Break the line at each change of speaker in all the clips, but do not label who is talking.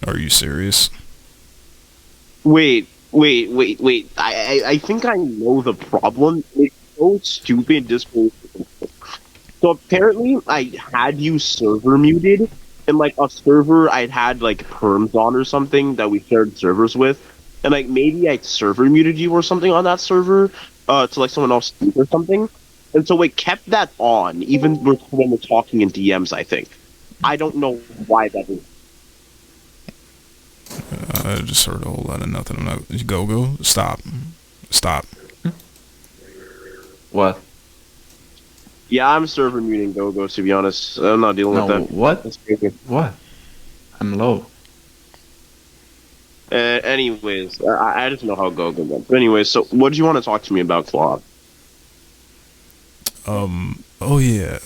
Are you serious?
Wait. I think I know the problem. It's so stupid. So apparently, I had you server muted, and like a server I'd had like perms on or something that we shared servers with, and like maybe I server muted you or something on that server, to like someone else speak or something, and so it kept that on even when we're talking in DMs. I think I don't know why that is.
I just heard a whole lot of nothing. I'm not. Go. Stop. Stop.
What?
Yeah, I'm server muting Go. To be honest, I'm not dealing with
No,
that.
what?
That's crazy.
What? I'm low.
Anyways, I just know how Go went. But anyways, so what do you want to talk to me about, Claude?
Oh yeah.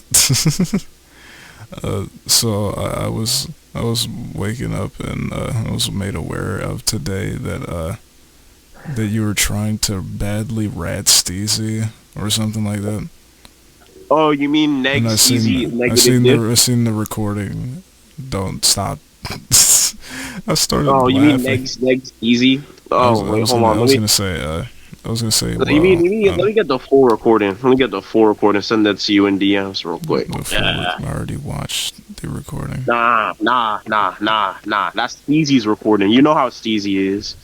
So I was waking up and I was made aware of today that you were trying to badly rat Steezy or something like that.
Oh, you mean
And
easy negative diff?
I seen the recording. Don't stop. I started
Oh, you mean
laughing.
negs easy? Oh, wait, hold on.
I was gonna say
Let me get the full recording. Let me get the full recording. Send that to you in DMs real quick.
I already watched the recording.
Nah. That's Steezy's recording. You know how Steezy is.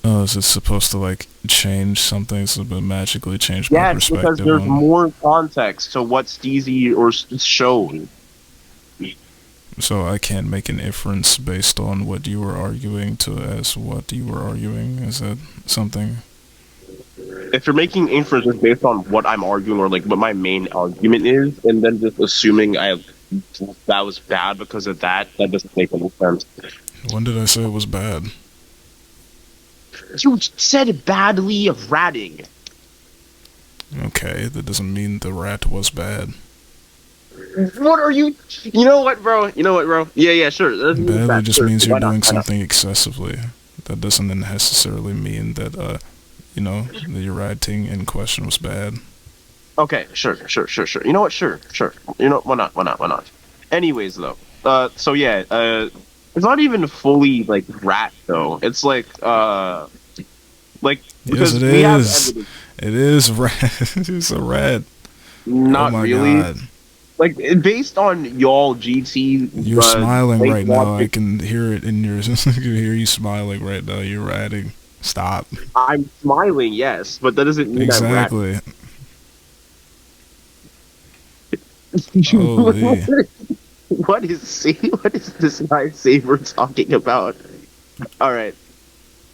Oh, is it supposed to like change something? So it magically change my
Yes, because
perspective
there's
on?
more context to what Steezy or shown.
So I can't make an inference based on what you were arguing to as what you were arguing. Is that something?
If you're making inferences based on what I'm arguing or like what my main argument is, and then just assuming that was bad because of that, that doesn't make any sense.
When did I say it was bad?
You said badly of ratting.
Okay, that doesn't mean the rat was bad.
What are you? You know what, bro? Yeah, sure.
Badly just means you're doing
Why not?
something excessively. That doesn't necessarily mean that that your writing in question was bad.
Okay, sure. You know what? Sure. You know, why not? Anyways, though, so yeah, it's not even fully like rat though. It's like
Yes,
because
it
we have
is.
evidence.
It is rat. It's a rat. Oh
Not
my
really.
god.
Like based on y'all GT.
You're smiling
late
right now. I
logic,
can hear it in your. I can hear you smiling right now. You're ratting. Stop.
I'm smiling, yes, but that doesn't mean I'm rat.
Exactly. Holy.
What is this guy Saber talking about? All right.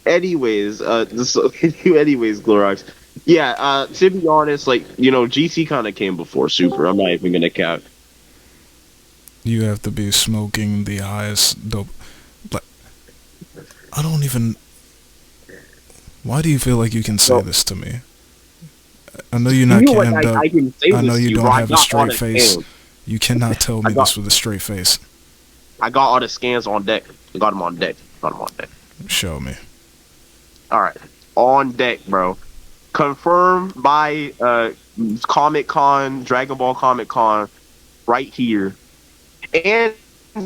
Anyways, anyways, Clorox. Yeah. To be honest, like GT kind of came before Super. I'm not even gonna cap.
You have to be smoking the highest dope. Like, I don't even. Why do you feel like you can say this to me? I know you're not
You know what?
canned up.
I can say
I know
this to
you
you,
don't
bro. I
have a
got
straight
all the
face.
scans.
You cannot tell me
I got-
this with a straight face.
I got all the scans on deck. I got them on deck.
Show me.
All right, on deck, bro. Confirmed by Comic Con, Dragon Ball Comic Con, right here, and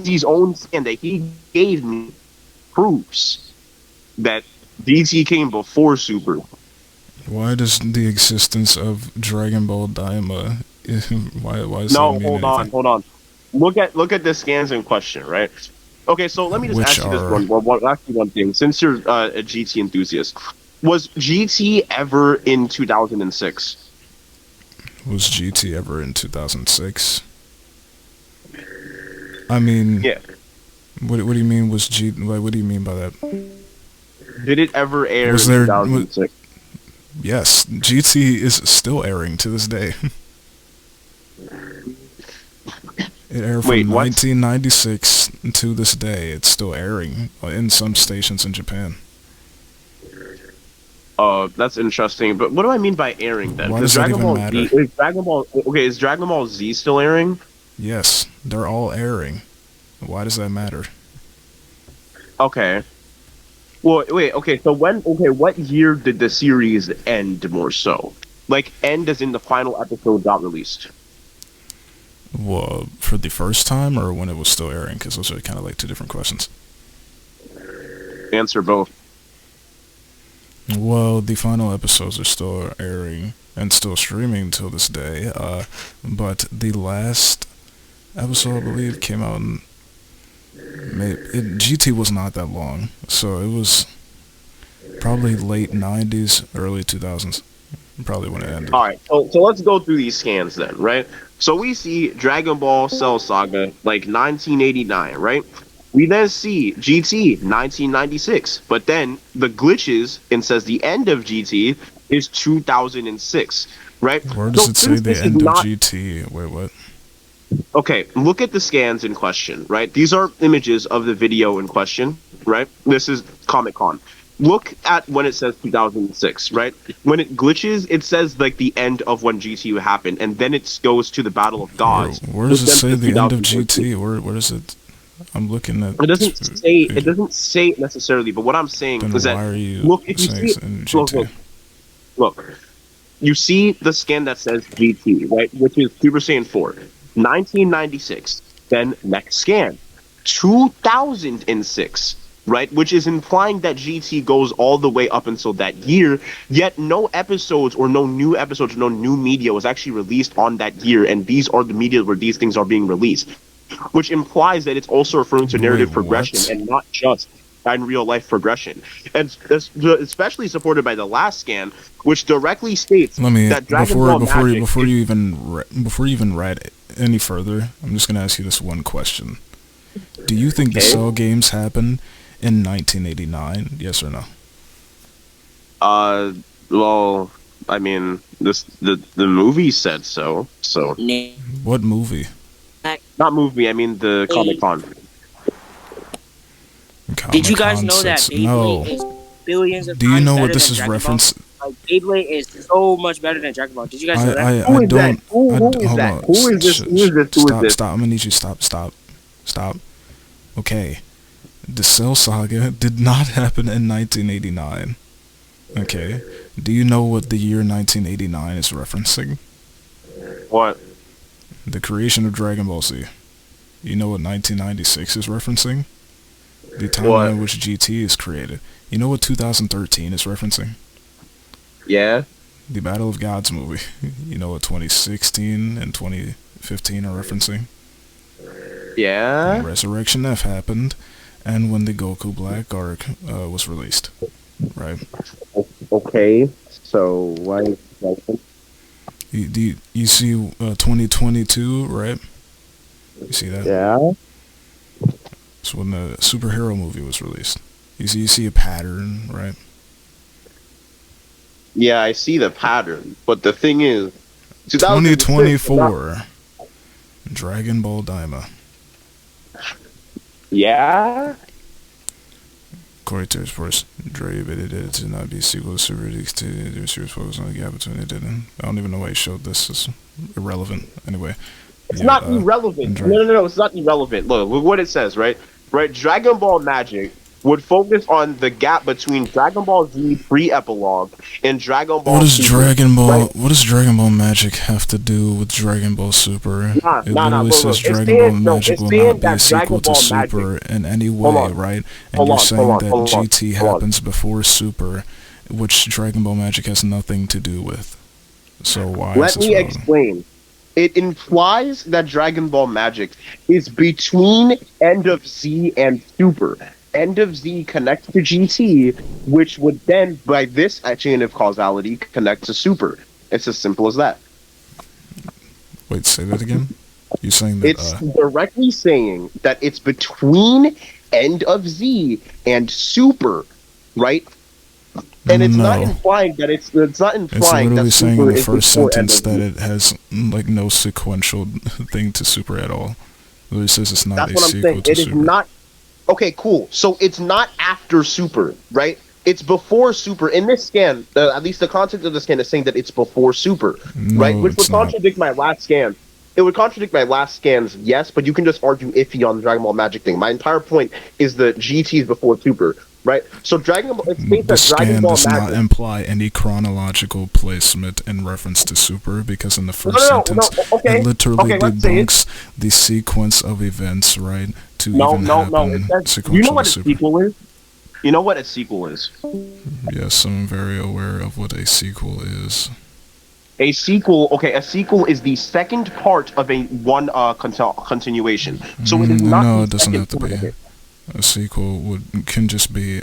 his own scan that he gave me proves that DT came before Super.
Why does the existence of Dragon Ball Daima? Why does
No,
that mean anything?
hold on. Look at the scans in question, right? Okay, so let me just
Which
ask you this
are-
one thing. Since you're a GT enthusiast, was GT ever in 2006?
Was GT ever in 2006? I mean,
Yeah.
What do you mean was G? Like, what do you mean by that?
Did it ever air
Was
in
there-
2006?
Yes, GT is still airing to this day. It aired from
Wait, what?
1996 to this day. It's still airing in some stations in Japan.
That's interesting. But what do I mean by airing then?
Why
Because
does that
Dragon
even
Ball
matter?
Z, is Dragon Ball Z still airing?
Yes, they're all airing. Why does that matter?
Okay. Well, wait. Okay, so what year did the series end? More so, like end as in the final episode got released.
Well, for the first time or when it was still airing? Because those are kind of like two different questions.
answer both.
Well, the final episodes are still airing and still streaming till this day. But the last episode, I believe, came out in GT was not that long, so it was probably late 90s, early 2000s, probably when it ended.
All right, so let's go through these scans then, right? So we see Dragon Ball Cell Saga like 1989, right? We then see GT 1996, but then the glitches and says the end of GT is 2006, right?
Where does it say
since
the
this is
end of
not-
GT? Wait, what?
Okay, look at the scans in question, right? These are images of the video in question, right? This is Comic-Con. Look at when it says 2006, right? When it glitches, it says like the end of when GT happened, and then it goes to the Battle of Gods.
Where does it
which then
say
says
the end of
2014.
GT? Where does it? I'm looking at.
It doesn't say. It doesn't say it necessarily, but what I'm saying
Then
is that
why are you
look, if you
saying
see
it's in
look,
GT?
look, you see the scan that says GT, right? Which is Super Saiyan 4, 1996. Then next scan, 2006, right? Which is implying that GT goes all the way up until that year. Yet no episodes or no new episodes, no new media was actually released on that year, and these are the media where these things are being released, which implies that it's also referring to narrative
Wait,
progression
what?
and not just in real life progression, and especially supported by the last scan, which directly states
Let me
that Dragon Ball Magic
before you even read it any further. I'm just gonna ask you this one question: do you think the
Okay.
Cell games happened in 1989? Yes or no?
Well, I mean, the movie said so. So
What movie?
not movie. I mean the Comic-Con.
Did you guys
Comic-Con
know that
says
Beyblade
no.
is billions of
Do you
times
know
better
what this
than
is
Dragon Ball?
reference?
Like, Beyblade is so much better than Dragon Ball. Did you guys know that?
Who
I
is
don't.
that? Who is
hold
that?
on.
Who is this? Who is this? Who is
Stop!
this?
Stop! I'm gonna need you. Stop! Okay, the Cell Saga did not happen in 1989. Okay, do you know what the year 1989 is referencing?
What?
The creation of Dragon Ball Z. You know what 1996 is referencing? The timeline
What?
in which GT is created. You know what 2013 is referencing?
Yeah.
The Battle of Gods movie. You know what 2016 and 2015 are referencing?
Yeah.
Resurrection F happened, and when the Goku Black arc was released. Right?
Okay. So why?
You see 2022, right? You see that?
Yeah.
It's when the superhero movie was released. You see a pattern, right?
Yeah, I see the pattern, but the thing is, 2006
2024, Dragon Ball Daima.
Yeah.
According to his first, Dre admitted it to not be sequel to Super League 2. There was serious focus on the gap between it didn't. I don't even know why he showed this. It's irrelevant. Anyway.
It's not irrelevant. No, it's not irrelevant. Look what it says, right? Right, Dragon Ball Magic would focus on the gap between Dragon Ball Z pre-epilogue and Dragon Ball
What does
Super,
Dragon Ball?
right?
What does Dragon Ball Magic have to do with Dragon Ball Super? It literally
look,
says
it's
Dragon
saying-
Ball
no,
Magic
it's
will
saying
not be
that
a sequel
Dragon
to
Ball
Super
Magic-
in any way,
Hold on.
right? And
Hold
you're
on,
saying
hold on,
that
hold on,
GT
hold on.
happens before Super, which Dragon Ball Magic has nothing to do with. So why?
Let
is this
me
relevant?
explain. It implies that Dragon Ball Magic is between End of Z and Super. End of Z connects to GT, which would then, by this chain of causality, connect to Super. It's as simple as that.
Wait, say that again. You're saying that?
It's directly saying that it's between End of Z and Super, right? And it's not
No.
implying that it's not
It's
implying
literally
that
saying
Super
in the
is
first
before End
sentence
of
that
Z.
it has like no sequential thing to Super at all. It literally says it's not
That's
a
what I'm
sequel
saying.
to
It is
Super.
not. Okay, cool. So it's not after Super, right? It's before Super. In this scan, at least the context of the scan is saying that it's before Super, right?
No,
Which would
it's not.
contradict my last scan. It would contradict my last scans, yes, but you can just argue iffy on the Dragon Ball Magic thing. My entire point is that GT is before Super, right? So Dragon Ball, it states
The
that Dragon
scan
Ball
does not
Magic.
imply any chronological placement in reference to Super, because in the first
No,
sentence,
okay.
it literally
Okay, let's say it.
debunks the sequence of events, right? To
No,
even
no,
happen
no. It says,
sequentially
you know
to
what a
Super.
sequel is? You know what a sequel is?
Yes, I'm very aware of what a sequel is.
A sequel, okay, a sequel is the second part of a one continuation. So it is not
No,
the
it doesn't
second
have to
part
be.
of it.
A sequel can just be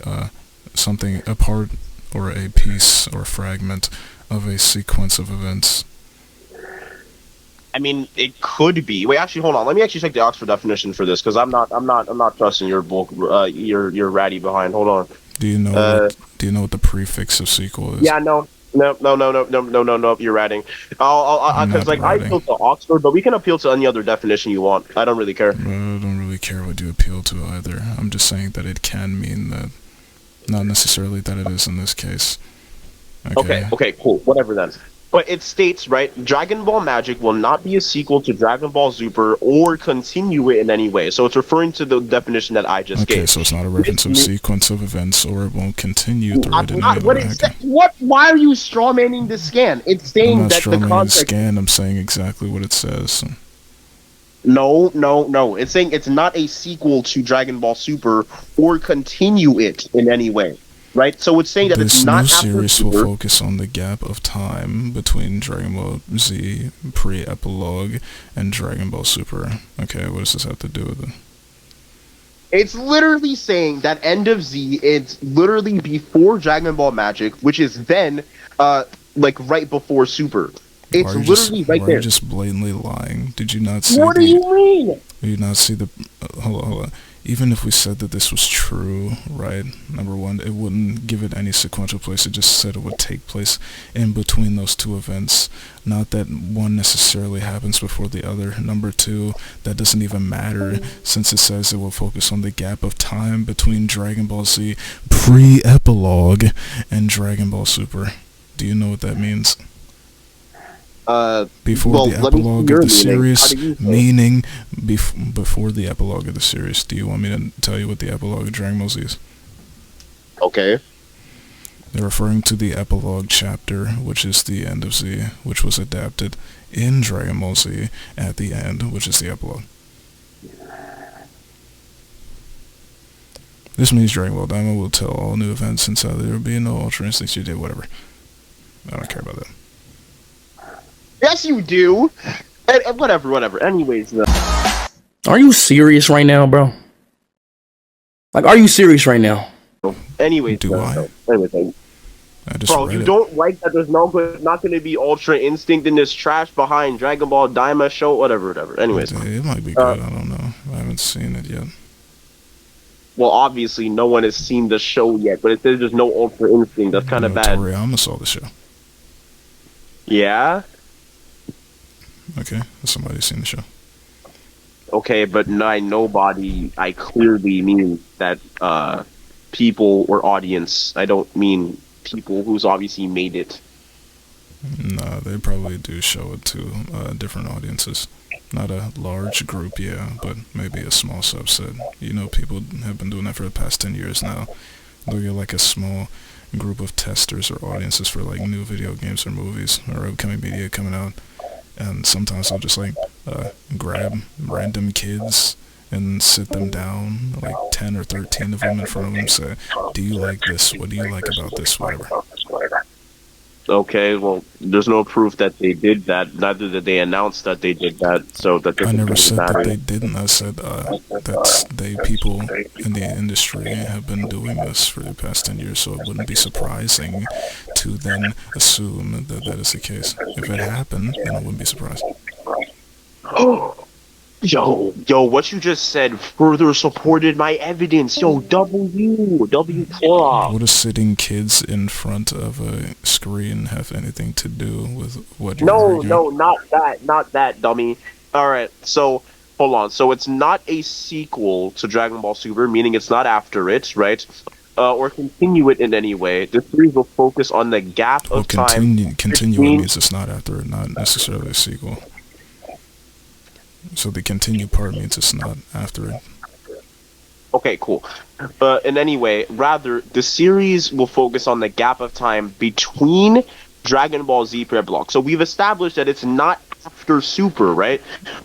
something, a part or a piece or fragment of a sequence of events.
I mean, it could be. Wait, actually, hold on. Let me actually check the Oxford definition for this because I'm not trusting your book. Your ratty behind. Hold on.
Do you know what the prefix of sequel is?
Yeah, no. No. You're ratting.
I'm
Because
not
like I
ratting.
appeal to Oxford, but we can appeal to any other definition you want. I don't really care.
I don't really care what you appeal to either. I'm just saying that it can mean that, not necessarily that it is in this case.
Okay, cool. Whatever then. But it states, right, Dragon Ball Magic will not be a sequel to Dragon Ball Super or continue it in any way. So it's referring to the definition that I just
Okay,
gave.
so it's not a reference of sequence of events, or it won't continue through it in
Not
any
what
way.
it said. What? Why are you strawmanning the scan? It's
I'm
saying
not
that the
strawmanning the
context.
scan, I'm saying exactly what it says.
No. It's saying it's not a sequel to Dragon Ball Super or continue it in any way. Right? So it's saying that
This
it's not
new
after
series will
Super.
focus on the gap of time between Dragon Ball Z pre-epilogue and Dragon Ball Super. Okay, what does this have to do with it?
It's literally saying that End of Z is literally before Dragon Ball Magic, which is then like right before Super. It's literally right
why
there.
Are you just blatantly lying? Did you not see
What do you mean?
Did you not see the... hold on. Even if we said that this was true, right? Number one, it wouldn't give it any sequential place. It just said it would take place in between those two events. Not that one necessarily happens before the other. Number two, that doesn't even matter since it says it will focus on the gap of time between Dragon Ball Z pre-epilogue and Dragon Ball Super. Do you know what that means? Before the epilogue of the series, meaning before the epilogue of the series. Do you want me to tell you what the epilogue of Dragon Ball Z is?
Okay.
They're referring to the epilogue chapter, which is the end of Z, which was adapted in Dragon Ball Z at the end, which is the epilogue. This means Dragon Ball Daima will tell all new events since there will be no Ultra Instincts you did, whatever. I don't care about that.
Yes, you do. And whatever. Anyways,
Are you serious right now, bro? Like, are you serious right now?
anyways,
Do I?
Anyways,
I just
bro,
read
you
it.
don't like that? There's not going to be Ultra Instinct in this trash behind Dragon Ball Daima show. Whatever. Anyways,
It might be good. I don't know. I haven't seen it yet.
well, obviously, no one has seen the show yet, but it says there's no Ultra Instinct. That's kind of bad.
Toriyama saw the show.
Yeah.
Okay, somebody's seen the show.
Okay, but nobody. I clearly mean that people or audience. I don't mean people who's obviously made it.
No, they probably do show it to different audiences. Not a large group, yeah, but maybe a small subset. You know, people have been doing that for the past 10 years now. They'll get like a small group of testers or audiences for like new video games or movies or upcoming media coming out. And sometimes they'll just like grab random kids and sit them down, like 10 or 13 of them in front of them, and say, do you like this? What do you like about this? Whatever.
Okay, well, there's no proof that they did that. Neither did they announce that they did that. So that
I never said
matter.
that they didn't. I said that people in the industry have been doing this for the past 10 years, so it wouldn't be surprising to then assume that that is the case. If it happened, then I wouldn't be surprised.
Yo, what you just said further supported my evidence. Yo, W clorox.
What does sitting kids in front of a screen have anything to do with what you're
No,
arguing?
not that, dummy. Alright, so, hold on. So it's not a sequel to Dragon Ball Super, meaning it's not after it, right? Or continue it in any way. This series will focus on the gap of time.
Continue means it's not after it, not necessarily a sequel. So the continue part means it's not after it.
Okay, cool. In any way, rather, the series will focus on the gap of time between Dragon Ball Z pre-block. So we've established that it's not after Super, right?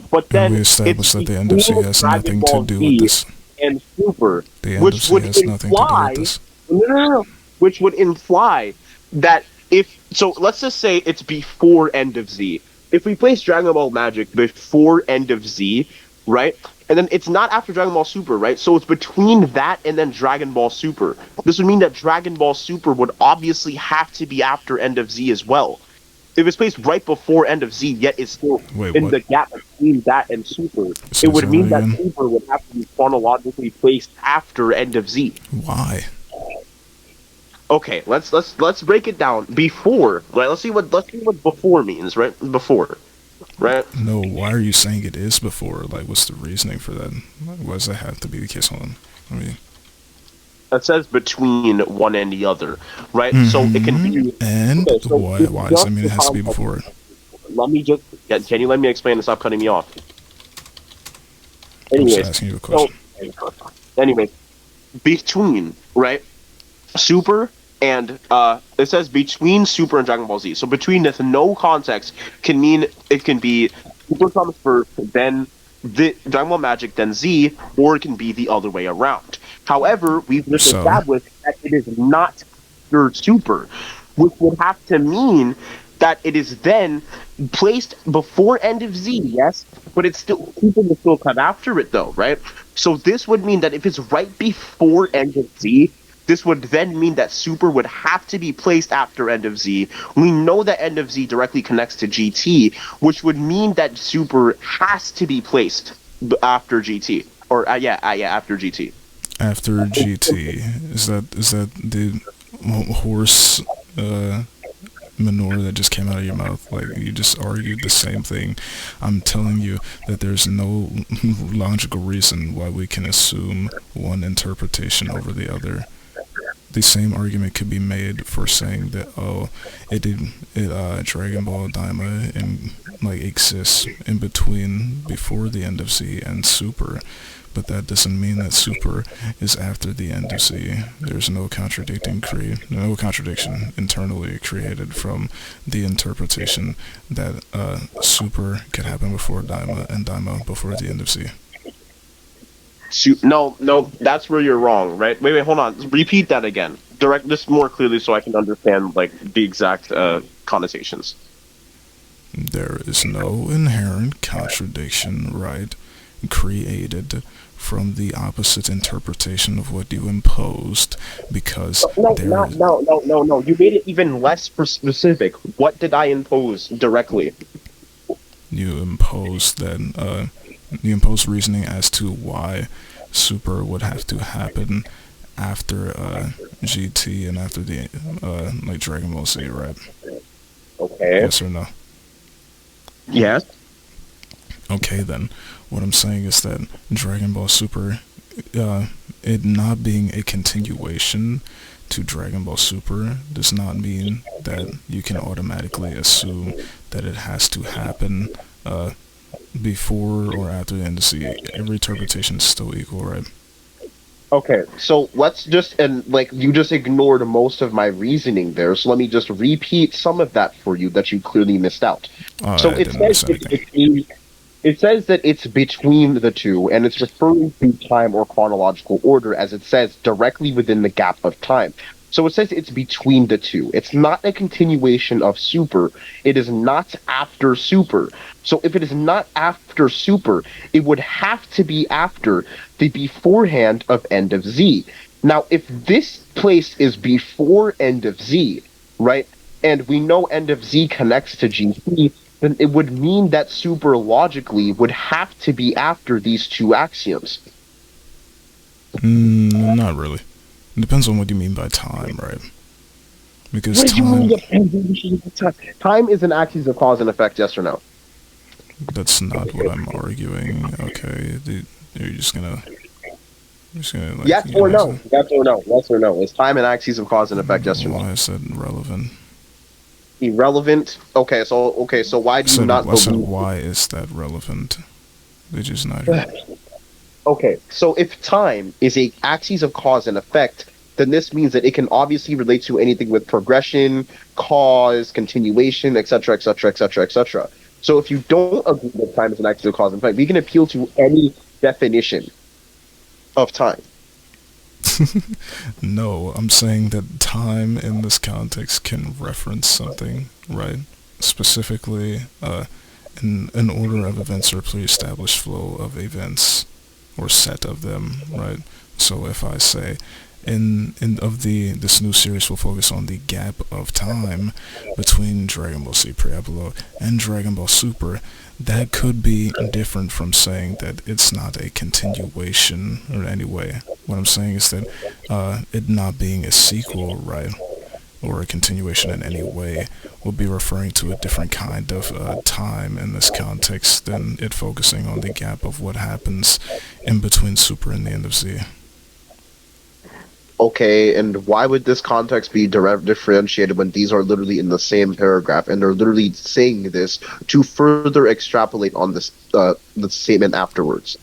But then
And we established that the end of Z has
Dragon
nothing
Ball
to do
Z.
with this.
and super,
The end of
which
Z
would
has nothing to do with
imply
this.
no, which would imply that if so, let's just say it's before end of Z. If we place Dragon Ball Magic before end of Z, right? And then it's not after Dragon Ball Super, right? So it's between that and then Dragon Ball Super. This would mean that Dragon Ball Super would obviously have to be after end of Z as well. If it's placed right before end of Z, yet it's still
Wait,
in
what?
the gap between that and Super,
Say
it would
that
mean that
again?
Super would have to be chronologically placed after end of Z.
Why?
Okay, let's break it down. Before, right? Let's see what before means, right? Before, right?
No, why are you saying it is before? Like, what's the reasoning for that? Why does that have to be the case? Hold on. I mean,
It says between one and the other, right? So it can be.
and
Okay, so
why does that mean it has to be before?
Let me just. Can you let me explain and stop cutting me off?
I'm just
Anyways,
asking you a question.
anyway, between, right? Super and it says between Super and Dragon Ball Z. So between with no context can mean it can be Super comes first, then the Dragon Ball Magic, then Z, or it can be the other way around. However, we've just
So?
established that it is not after Super, which would have to mean that it is then placed before end of Z, yes, but it's still Super will still come after it though, right? So this would mean that if it's right before end of Z, this would then mean that Super would have to be placed after end of Z. We know that end of Z directly connects to GT, which would mean that Super has to be placed after GT, or after GT.
After GT, is that the horse manure that just came out of your mouth? Like, you just argued the same thing. I'm telling you that there's no logical reason why we can assume one interpretation over the other. The same argument could be made for saying that Dragon Ball Daima and like exists in between before the end of Z and Super, but that doesn't mean that Super is after the end of Z. There's no contradiction internally created from the interpretation that Super could happen before Daima and Daima before the end of Z.
No, that's where you're wrong, right? Wait, hold on. Repeat that again. Direct this more clearly so I can understand like the exact connotations.
There is no inherent contradiction, right, created from the opposite interpretation of what you imposed, because
No. You made it even less specific. What did I impose directly?
you imposed that you imposed reasoning as to why Super would have to happen after GT and after the like Dragon Ball Z, right?
Okay.
Yes or no?
Yes.
Okay, then. What I'm saying is that Dragon Ball Super, it not being a continuation to Dragon Ball Super does not mean that you can automatically assume that it has to happen before or after the end of Z. Every interpretation is still equal, right?
Okay, so let's just you just ignored most of my reasoning there. So let me just repeat some of that for you that you clearly missed out. So
I didn't miss anything.
it says that it's between the two, and it's referring to time or chronological order, as it says directly within the gap of time. So it says it's between the two. It's not a continuation of Super. It is not after Super. So if it is not after Super, it would have to be after the beforehand of end of Z. Now, if this place is before end of Z, right, and we know end of Z connects to GT, then it would mean that Super logically would have to be after these two axioms.
Not really. It depends on what you mean by time, right? Because
What do you
time,
mean time is an axis of cause and effect, yes or no?
that's not what I'm arguing. Okay, you're just gonna like,
Yes or no? Yes or no? Yes or no? Is time an axis of cause and effect, yes or no?
Why is that relevant?
Irrelevant. Okay, so why do you not
I said,
believe?
why is that relevant? They're just not here.
Okay, so if time is a axis of cause and effect, then this means that it can obviously relate to anything with progression, cause, continuation, etc., etc., etc., etc. So if you don't agree that time is an axis of cause and effect, we can appeal to any definition. of time.
No, I'm saying that time in this context can reference something, right? Specifically, in an order of events or pre-established flow of events or set of them, right? So if I say, this new series will focus on the gap of time between Dragon Ball Z pre-epilogue and Dragon Ball Super, that could be different from saying that it's not a continuation in any way. What I'm saying is that it not being a sequel, right, or a continuation in any way, would be referring to a different kind of time in this context than it focusing on the gap of what happens in between Super and the end of Z.
Okay, and why would this context be differentiated when these are literally in the same paragraph and they're literally saying this to further extrapolate on this the statement afterwards?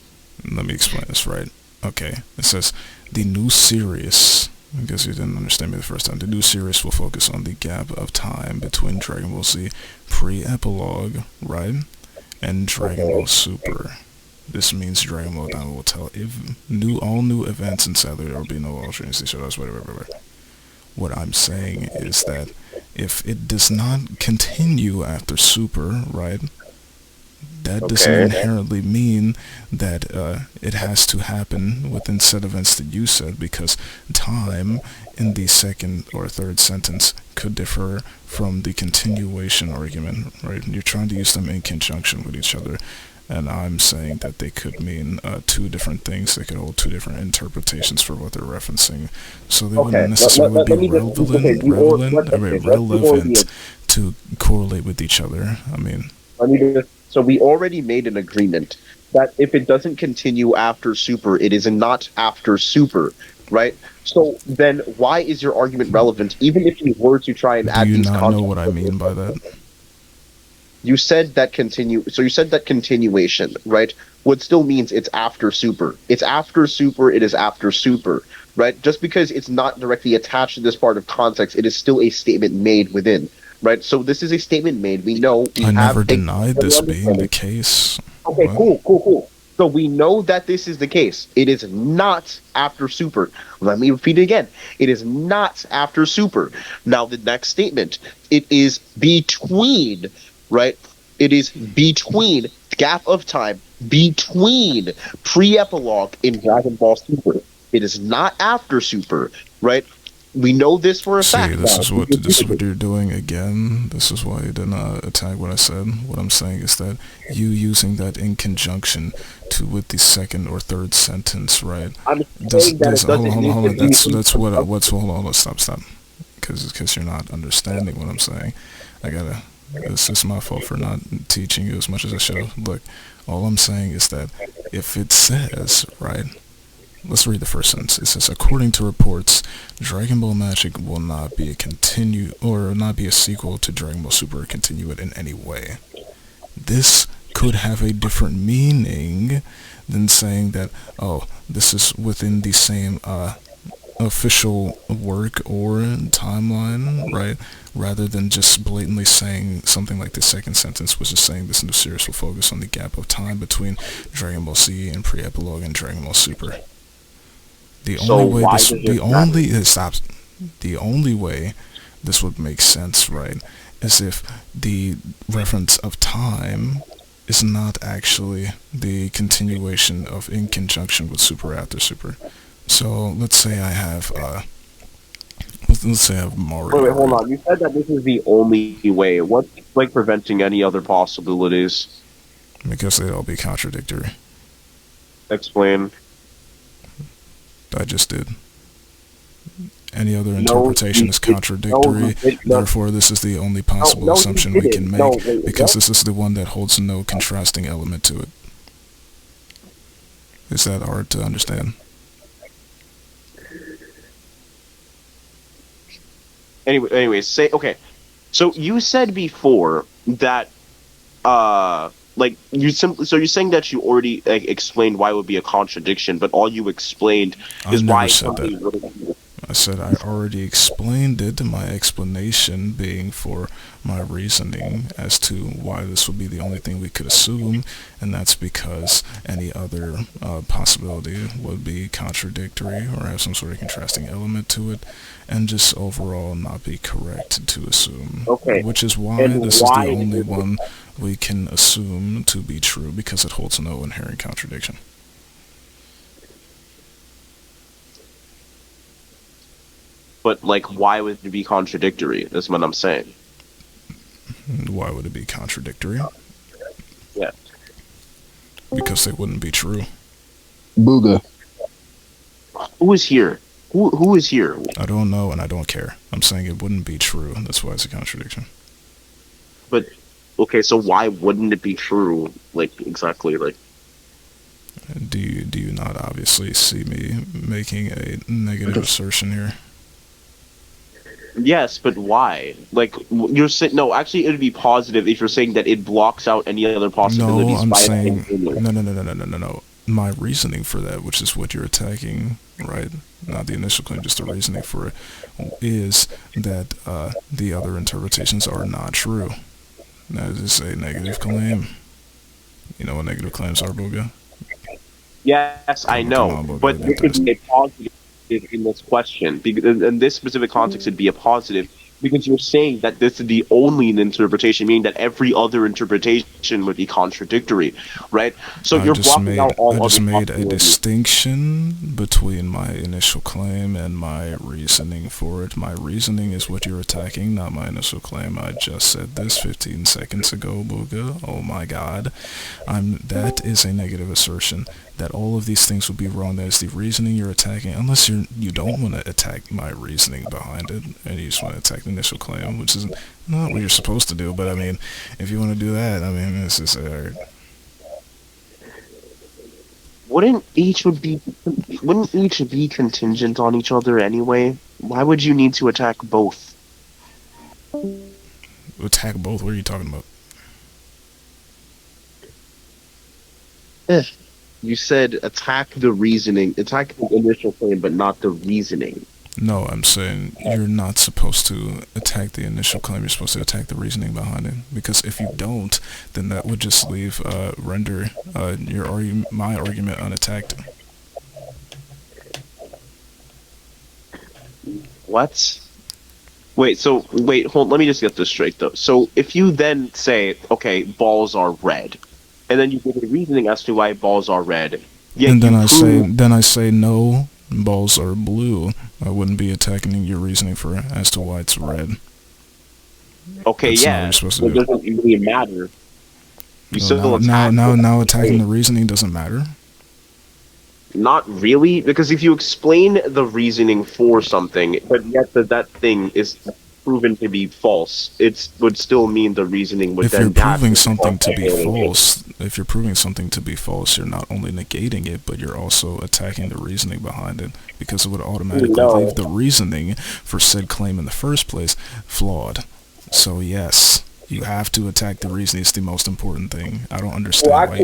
Let me explain this, right? Okay, it says the new series. I guess you didn't understand me the first time. The new series will focus on the gap of time between Dragon Ball Z pre-epilogue, right, and Dragon Ball Super. This means Dragon Ball Daima will tell all new events, and sadly there will be no alternate shows, whatever. What I'm saying is that if it does not continue after Super, right, that doesn't inherently mean that it has to happen within set events that you said, because time in the second or third sentence could differ from the continuation argument, right? You're trying to use them in conjunction with each other. And I'm saying that they could mean two different things. They could hold two different interpretations for what they're referencing. So they wouldn't necessarily be relevant to correlate with each other. I mean...
So we already made an agreement that if it doesn't continue after Super, it is not after Super, right? So then why is your argument relevant, even if you were to try and add these concepts?
Do you not know what I mean by that?
You said that so you said that continuation, right, what still means it's after Super. It's after Super, it is after Super, right? Just because it's not directly attached to this part of context, it is still a statement made within, right? So this is a statement made. We know
I never denied this being the case.
Okay, cool. So we know that this is the case. It is not after Super. Let me repeat it again. It is not after Super. Now the next statement, it is between, right? It is between gap of time between pre-epilogue in Dragon Ball Super. It is not after Super, right? We know this for a fact.
This is what you're doing again. This is why you did not attack what I said. What I'm saying is that you using that in conjunction with the second or third sentence, right?
I'm saying that it doesn't
hold on. Stop. Because you're not understanding what I'm saying. This is my fault for not teaching you as much as I should have. Look, all I'm saying is that if it says, right, let's read the first sentence. It says, according to reports, Dragon Ball Magic will not be a sequel to Dragon Ball Super or continue it in any way. This could have a different meaning than saying that, oh, this is within the same official work or timeline, right? Rather than just blatantly saying something like the second sentence, which is saying this new series will focus on the gap of time between Dragon Ball Z and pre-epilogue and Dragon Ball Super. The only way this would make sense, right, is if the reference of time is not actually the continuation of in conjunction with Super after Super. So let's say I have Mario.
Wait, hold on. You said that this is the only way. What's like preventing any other possibilities?
Because they'd all be contradictory.
Explain.
I just did. Any other interpretation is contradictory. Therefore, this is the only possible assumption we can make, because this is the one that holds no contrasting element to it. Is that hard to understand?
Anyways, okay. So you said before that, you're saying that you already explained why it would be a contradiction, but all you explained is why something.
I said I already explained it, my explanation being for my reasoning as to why this would be the only thing we could assume, and that's because any other possibility would be contradictory or have some sort of contrasting element to it, and just overall not be correct to assume.
Okay.
Which is why
And
this
why
is the only one we can assume to be true, because it holds no inherent contradiction.
But like, why would it be contradictory? That's what I'm saying.
Why would it be contradictory?
Yeah.
Because they wouldn't be true.
Booga.
Who is here? Who is here?
I don't know and I don't care. I'm saying it wouldn't be true. That's why it's a contradiction.
But okay, so why wouldn't it be true? Like exactly, like.
Do you not obviously see me making a negative assertion here?
Yes, but why? Like you're saying, no. Actually, it would be positive if you're saying that it blocks out any other possibilities.
No, I'm
by
saying no. My reasoning for that, which is what you're attacking, right? Not the initial claim, just the reasoning for it, is that the other interpretations are not true. That is a negative claim. You know what negative claims are, Booga?
Yes, I know, but it could be a positive in this question. In this specific context, it'd be a positive because you're saying that this is the only interpretation, meaning that every other interpretation would be contradictory, right? So you're blocking out all other possibilities.
I just made a distinction between my initial claim and my reasoning for it. My reasoning is what you're attacking, not my initial claim. I just said this 15 seconds ago, Booga. Oh my god. That is a negative assertion. That all of these things would be wrong. That is the reasoning you're attacking, unless you don't want to attack my reasoning behind it, and you just want to attack the initial claim, which is not what you're supposed to do. But I mean, if you want to do that, I mean, it's just
Wouldn't each be contingent on each other anyway? Why would you need to attack both?
Attack both? What are you talking about?
You said attack the reasoning, attack the initial claim, but not the reasoning.
No, I'm saying you're not supposed to attack the initial claim. You're supposed to attack the reasoning behind it. Because if you don't, then that would just render my argument unattacked.
What? Wait, hold. Let me just get this straight though. So if you then say, okay, balls are red, and then you give a reasoning as to why balls are red,
and then I say no, balls are blue, I wouldn't be attacking your reasoning as to why it's red.
Okay,
That's
yeah, it doesn't really matter. You still attack.
Now attacking the reasoning doesn't matter?
Not really, because if you explain the reasoning for something, but yet that thing is proven to be false, it would still mean the reasoning would then...
If you're proving something to be false, you're not only negating it, but you're also attacking the reasoning behind it, because it would automatically leave the reasoning for said claim in the first place flawed. So yes, you have to attack the reasoning. It's the most important thing. I don't understand why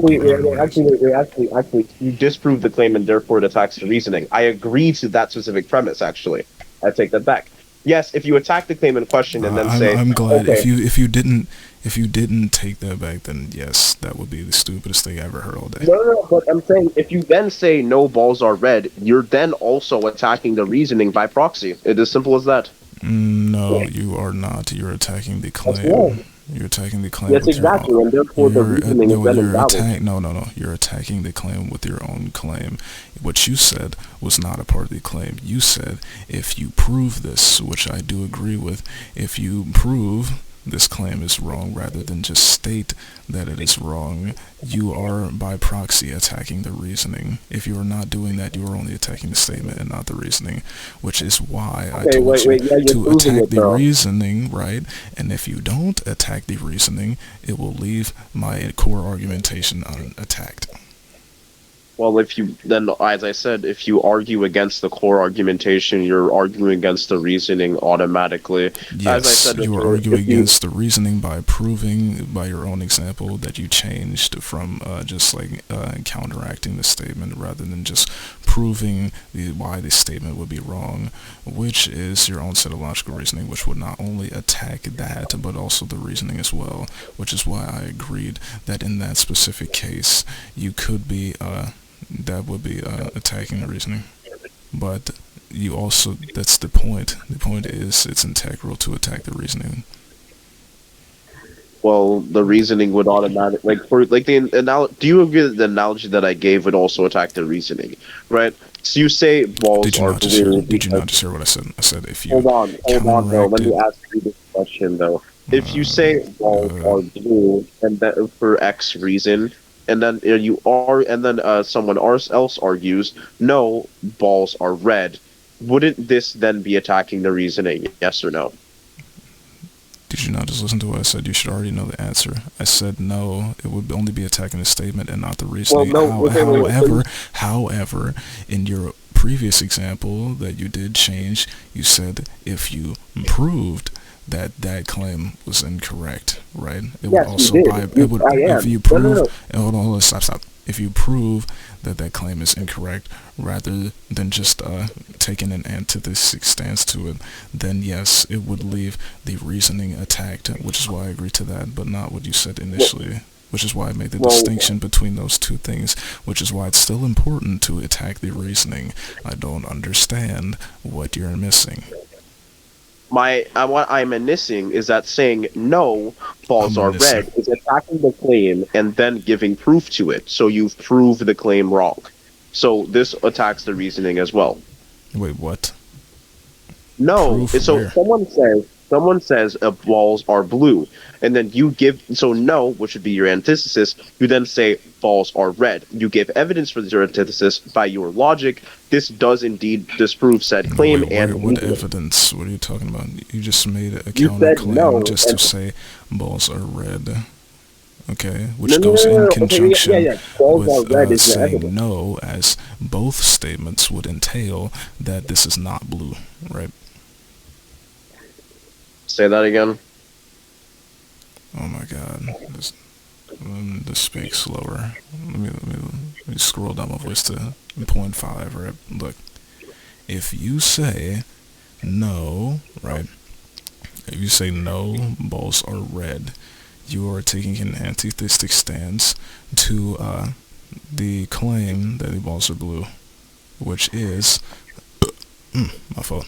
actually, you disprove the claim and therefore it attacks the reasoning. I agree to that specific premise, actually. I take that back. Yes, if you attack the claim in question and then say...
I'm glad.
Okay.
If you didn't take that back, then yes, that would be the stupidest thing I ever heard all day.
No, but I'm saying, if you then say no, balls are red, you're then also attacking the reasoning by proxy. It's as simple as that.
No, you are not. You're attacking the claim. You're attacking the claim.
Yes, exactly, and therefore the reasoning is then invalid.
No. You're attacking the claim with your own claim. What you said was not a part of the claim. You said, if you prove this, which I do agree with, if you prove this claim is wrong rather than just state that it is wrong, you are by proxy attacking the reasoning. If you are not doing that, you are only attacking the statement and not the reasoning, which is why I told you to attack the reasoning, right? And if you don't attack the reasoning, it will leave my core argumentation unattacked.
Well, if you then, as I said, if you argue against the core argumentation, you're arguing against the reasoning automatically. As I
Yes,
said
you are
before,
arguing
if you
against the reasoning by proving by your own example that you changed from just like counteracting the statement rather than just proving why the statement would be wrong, which is your own set of logical reasoning, which would not only attack that but also the reasoning as well, which is why I agreed that in that specific case you could be that would be attacking the reasoning. But you also, that's the point. The point is it's integral to attack the reasoning.
well, the reasoning would automatic like for like the do you agree that the analogy that I gave would also attack the reasoning, right? So you say balls
Did you
are
not just hear?
blue
Did you not
because
just hear what I said? I said if you
hold on though. Let me
counteracted.
ask you this question though. If you
Uh,
say balls
uh,
are blue and that for X reason, and then you are, and then someone else argues, no, balls are red. Wouldn't this then be attacking the reasoning? Yes or no?
did you not just listen to what I said? You should already know the answer. I said no. It would only be attacking the statement and not the
Well,
reasoning.
no. Okay, wait.
However, in your previous example that you did change, you said if you proved that that claim was incorrect, right? It would
Yes, you
also
did.
by it would
I
if
am.
you
No, no,
prove.
no.
Hold on, stop. If you prove that that claim is incorrect, rather than just taking an antithesis stance to it, then yes, it would leave the reasoning attacked, which is why I agree to that, but not what you said initially. Which is why I made the
Well,
distinction between those two things, which is why it's still important to attack the reasoning. I don't understand what you're missing.
what I'm missing is that saying no, balls
I'm
are
missing.
red is attacking the claim and then giving proof to it. So you've proved the claim wrong. So this attacks the reasoning as well.
Wait, what?
No,
Proof
so
where?
someone says balls are blue, and then you give so no, which would be your antithesis. You then say balls are red. You give evidence for your antithesis by your logic. This does indeed disprove said
No,
claim
wait,
and
what
reasoning.
evidence? What are you talking about? You just made a
You said
counterclaim
no,
just to
and
say balls are red. Okay,
no,
which
no,
goes
no, no,
in
no. Okay, yeah,
conjunction
yeah. Balls are
with
red is the
saying
evidence.
no, as both statements would entail that this is not blue, right?
Say that again.
Oh my god. Just speak slower. Let me scroll down my voice to point 5, right? Look, if you say no, right? If you say no, balls are red, you are taking an antithetic stance to the claim that the balls are blue, which is, my fault,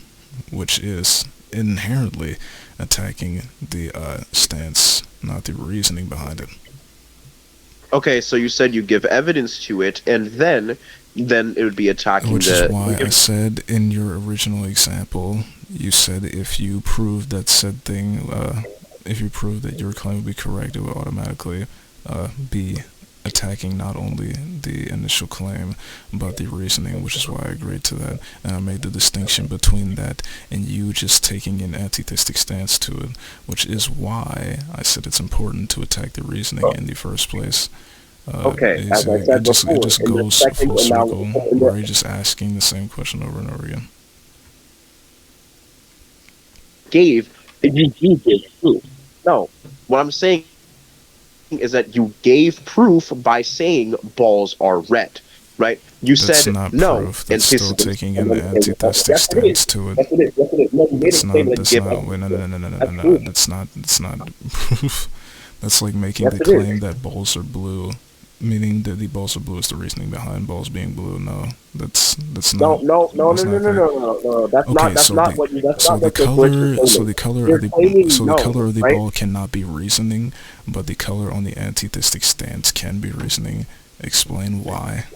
which is inherently attacking the stance, not the reasoning behind it.
Okay, so you said you give evidence to it, and then it would be attacking
Which is
the.
why I said in your original example, you said if you prove that said thing, if you prove that your claim would be correct, it would automatically be attacking not only the initial claim, but the reasoning, which is why I agreed to that. And I made the distinction between that and you just taking an antithetic stance to it, which is why I said it's important to attack the reasoning in the first place.
Okay, as I said before,
it just
in the
goes
second
full circle,
analogy,
where you're just asking the same question over and over again.
you gave proof. No, what I'm saying is that you gave proof by saying balls are red, right? You
That's
said
not
no,
proof. That's still taking an
and then
antithetic
yes, it is.
stance to it.
Yes, it is. Yes, it is. No, you made a
That's not.
statement and
That's
give
not. Wait,
evidence
no,
to
no,
it.
no, no, no, no,
That's
no.
proof.
That's not proof. That's like making
Yes,
the
it is.
claim that balls are blue, meaning that the balls are blue is the reasoning behind balls being blue. No, that's
No,
not.
no, no, no,
That's
no,
not
no,
correct.
no, no, no. That's
Okay,
not what you. That's not what you're claiming. You're
the
claiming
color of the
no, right?
ball cannot be reasoning, but the color on the antithetic stance can be reasoning. Explain why.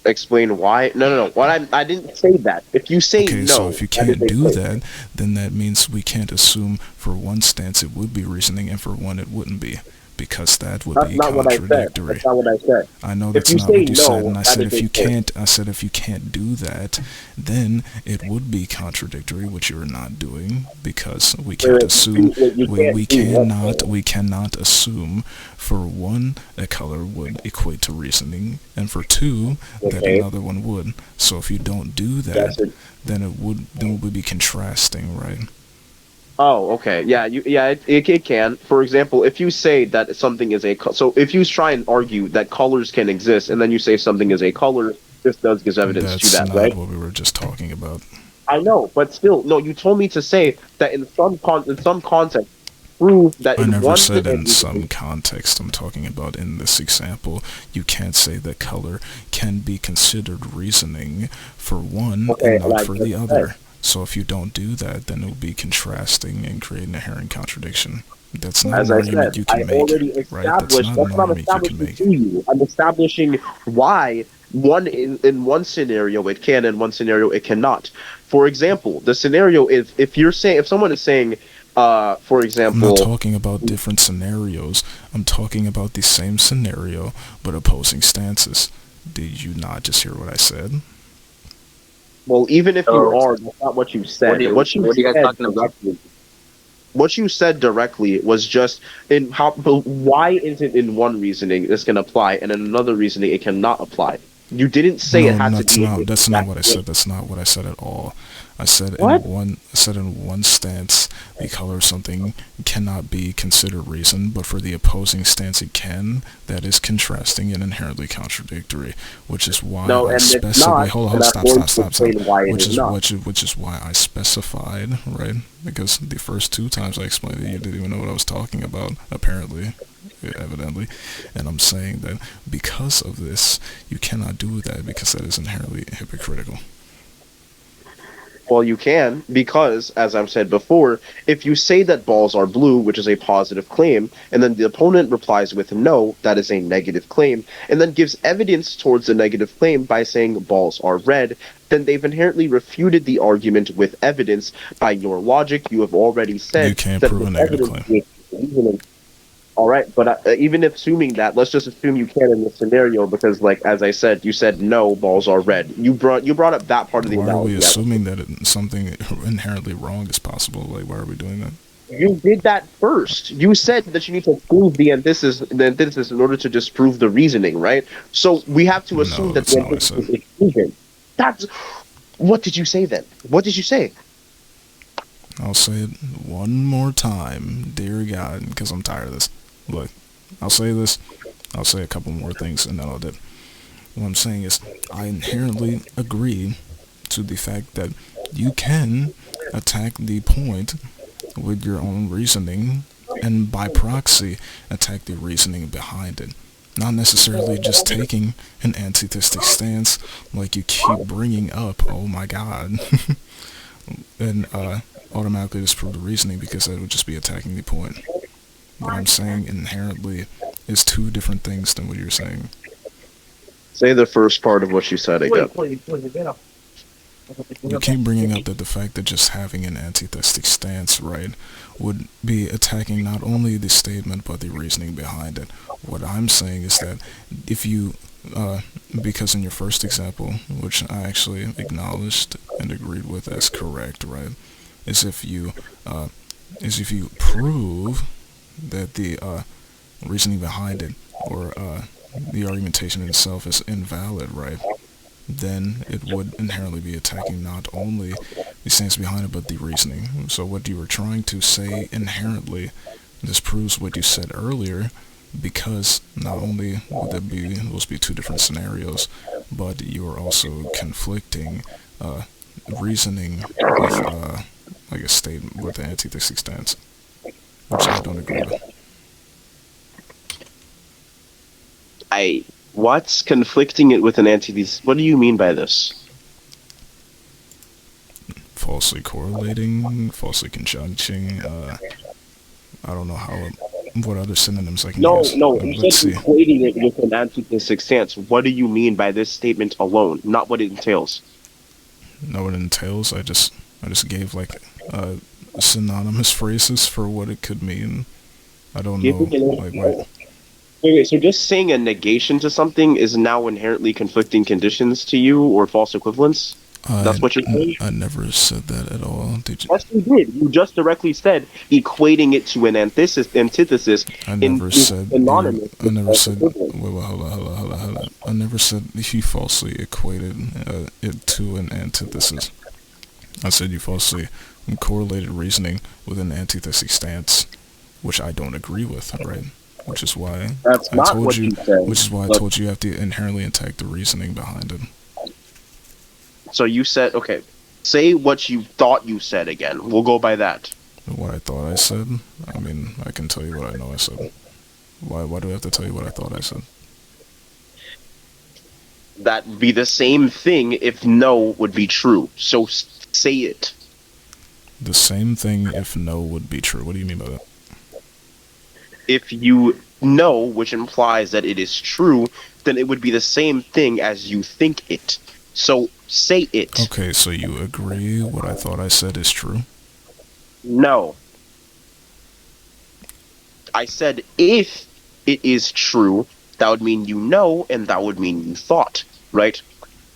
Explain why. No, no, no. I didn't say that. If you say
Okay, so
no,
if you
that is
can't
a
do
claim.
that, then that means we can't assume for one stance it would be reasoning and for one it wouldn't be. because that would
That's
be
not what I said.
contradictory.
That's not what I said.
I know
If
that's
you
not
say
what you said,
no,
and I
that
said
is
if you
a fair.
can't do that, then it would be contradictory, which you're not doing, because we can't assume we cannot assume for one a color would equate to reasoning, and for two that
Okay.
another one would. So if you don't do
That's
that,
it.
then it would be contrasting, right?
Oh, okay. Yeah, it can. For example, if you say that something is so if you try and argue that colors can exist, and then you say something is a color, this does give evidence to
That's
that,
not
right?
what we were just talking about.
I know, but still, no. You told me to say that in some context, prove that
I
in
never
one
said in some context. I'm talking about in this example. You can't say that color can be considered reasoning for one
Okay,
and not
like
for
I
the
said.
other. So if you don't do that, then it will be contrasting and create an inherent contradiction. That's not
As
an
I
argument
said,
you
I
can make,
already
right? That's
established.
not
That's
an
what I'm
argument you can
establishing
make.
to you. I'm establishing why in one scenario it can, in one scenario it cannot. For example, the scenario is if someone is saying, for
I'm not
example,
talking about different scenarios. I'm talking about the same scenario, but opposing stances. Did you not just hear what I said?
well, even if you
So,
are, that's not what you said.
what are you guys talking about?
What you said directly was just in how. But why is it in one reasoning this can apply, and in another reasoning it cannot apply? You didn't say it
No,
had to be.
that's not what I said. That's not what I said at all. I said
What?
in one stance the color of something cannot be considered reason, but for the opposing stance it can. That is contrasting and inherently contradictory, which is why
No,
I
and it's
specified.
not.
Hold
And
on,
I'm going to
stop.
explain why it
Which
is
is
not.
which is why I specified, right? Because the first two times I explained it, you didn't even know what I was talking about, apparently. Evidently, and I'm saying that because of this, you cannot do that because that is inherently hypocritical.
Well, you can, because, as I've said before, if you say that balls are blue, which is a positive claim, and then the opponent replies with no, that is a negative claim, and then gives evidence towards the negative claim by saying balls are red, then they've inherently refuted the argument with evidence. By your logic, you have already
You
said
can't
that
prove a
with
negative
evidence,
claim.
with reasoning. All right, but even if assuming that, let's just assume you can in this scenario, because, like as I said, you said no, balls are red. You brought up that part of the
Why are we
analogy.
assuming that something inherently wrong is possible? Like, why are we doing that?
You did that first. You said that you need to prove the antithesis in order to disprove the reasoning, right? So we have to assume
No,
that
that's
the
not what I said.
antithesis is proven. That's what did you say then? What did you say?
I'll say it one more time, dear God, because I'm tired of this. Look, I'll say this. I'll say a couple more things, and then I'll dip. What I'm saying is, I inherently agree to the fact that you can attack the point with your own reasoning, and by proxy, attack the reasoning behind it. Not necessarily just taking an antitheistic stance, like you keep bringing up, oh my God, and automatically disprove the reasoning, because that would just be attacking the point. What I'm saying inherently is two different things than what you're saying.
Say the first part of what you said again.
You keep bringing up that the fact that just having an antitheistic stance, right, would be attacking not only the statement but the reasoning behind it. What I'm saying is that if you, because in your first example, which I actually acknowledged and agreed with as correct, right, is if you prove that the reasoning behind it, or the argumentation itself is invalid, right, then it would inherently be attacking not only the stance behind it, but the reasoning. So what you were trying to say inherently disproves what you said earlier, because not only would those be two different scenarios, but you are also conflicting reasoning with like a statement with an antitheistic stance, which I don't agree with.
What's conflicting it with an antithesis? What do you mean by this?
Falsely correlating, falsely conjuncting. I don't know what other synonyms I can use.
No. You
Let's
said
see.
equating it with an antithesis stance. What do you mean by this statement alone, not what it entails?
Know what it entails. I just gave like synonymous phrases for what it could mean. I don't
Give
know.
me an
Like, wait.
Wait, so just saying a negation to something is now inherently conflicting conditions to you, or false equivalence? That's what you're saying?
I never said that at all. Did you?
Yes, you did. You just directly said equating it to an antithesis
I
in
never
is
said you're.
synonymous
I
with
never
false
said.
equivalence.
Wait, hold on. I never said you falsely equated it to an antithesis. I said you falsely correlated reasoning with an antithesis stance, which I don't agree with. Right? Which is why
That's
I
not
told
what
you.
you said.
Which is why I
But,
told you have to inherently attack the reasoning behind it.
so you said, okay, say what you thought you said again. We'll go by that.
What I thought I said. I mean, I can tell you what I know I said. Why do I have to tell you what I thought I said?
That'd be the same thing if no would be true. So say it.
The same thing if no would be true. What do you mean by that?
If you know, which implies that it is true, then it would be the same thing as you think it. So say it.
Okay, so you agree what I thought I said is true?
No. I said if it is true, that would mean you know, and that would mean you thought, right?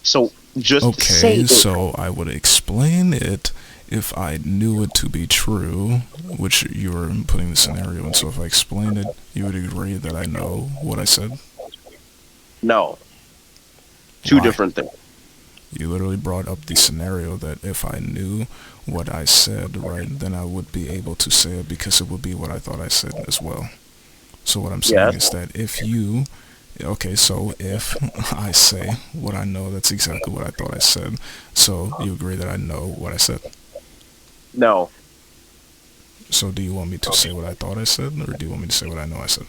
So just say
Okay,
it.
so I would explain it if I knew it to be true, which you were putting the scenario in. So if I explained it, you would agree that I know what I said?
No. Two
Why?
different things.
You literally brought up the scenario that if I knew what I said, right, then I would be able to say it because it would be what I thought I said as well. So what I'm saying is that if you, okay, so if I say what I know, that's exactly what I thought I said. So you agree that I know what I said?
No.
So do you want me to say what I thought I said, or do you want me to say what I know I said?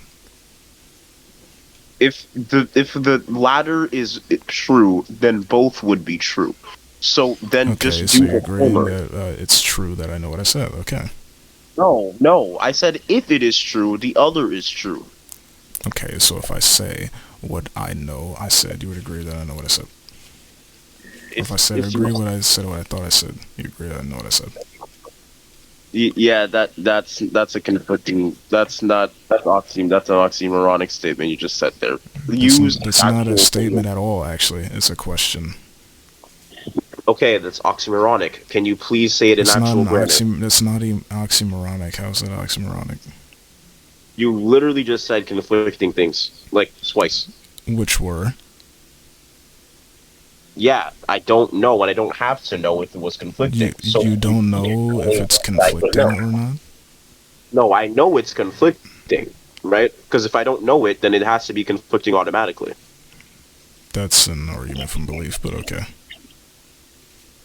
If the latter is true, then both would be true. So then
Okay,
just
so
do
you're
the
agreeing
former.
that it's true that I know what I said. Okay.
No. I said if it is true, the other is true.
Okay, so if I say what I know I said, you would agree that I know what I said. If I said agree what I said, what I thought I said, you agree that I know what I said.
Yeah, that's a conflicting. That's an oxymoronic statement you just said there.
That's not a statement at all, actually. It's a question.
Okay, that's oxymoronic. Can you please say it in actual grammar?
That's not even oxymoronic. How is that oxymoronic?
You literally just said conflicting things, like twice.
Which were?
Yeah, I don't know, and I don't have to know if it was conflicting.
You don't know if it's conflicting or not?
No, I know it's conflicting, right? Because if I don't know it, then it has to be conflicting automatically.
That's an argument from belief, but okay.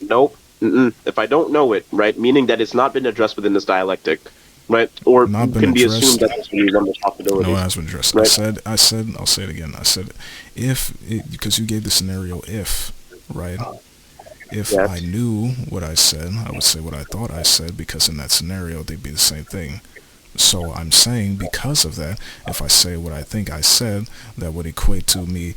Nope. If I don't know it, right, meaning that it's not been addressed within this dialectic, right, or can be assumed that it's on the possibility.
No, it has been addressed.
Right?
I said, I'll say it again. I said, because you gave the scenario if, right? If
Yes.
I knew what I said, I would say what I thought I said, because in that scenario, they'd be the same thing. So I'm saying because of that, if I say what I think I said, that would equate to me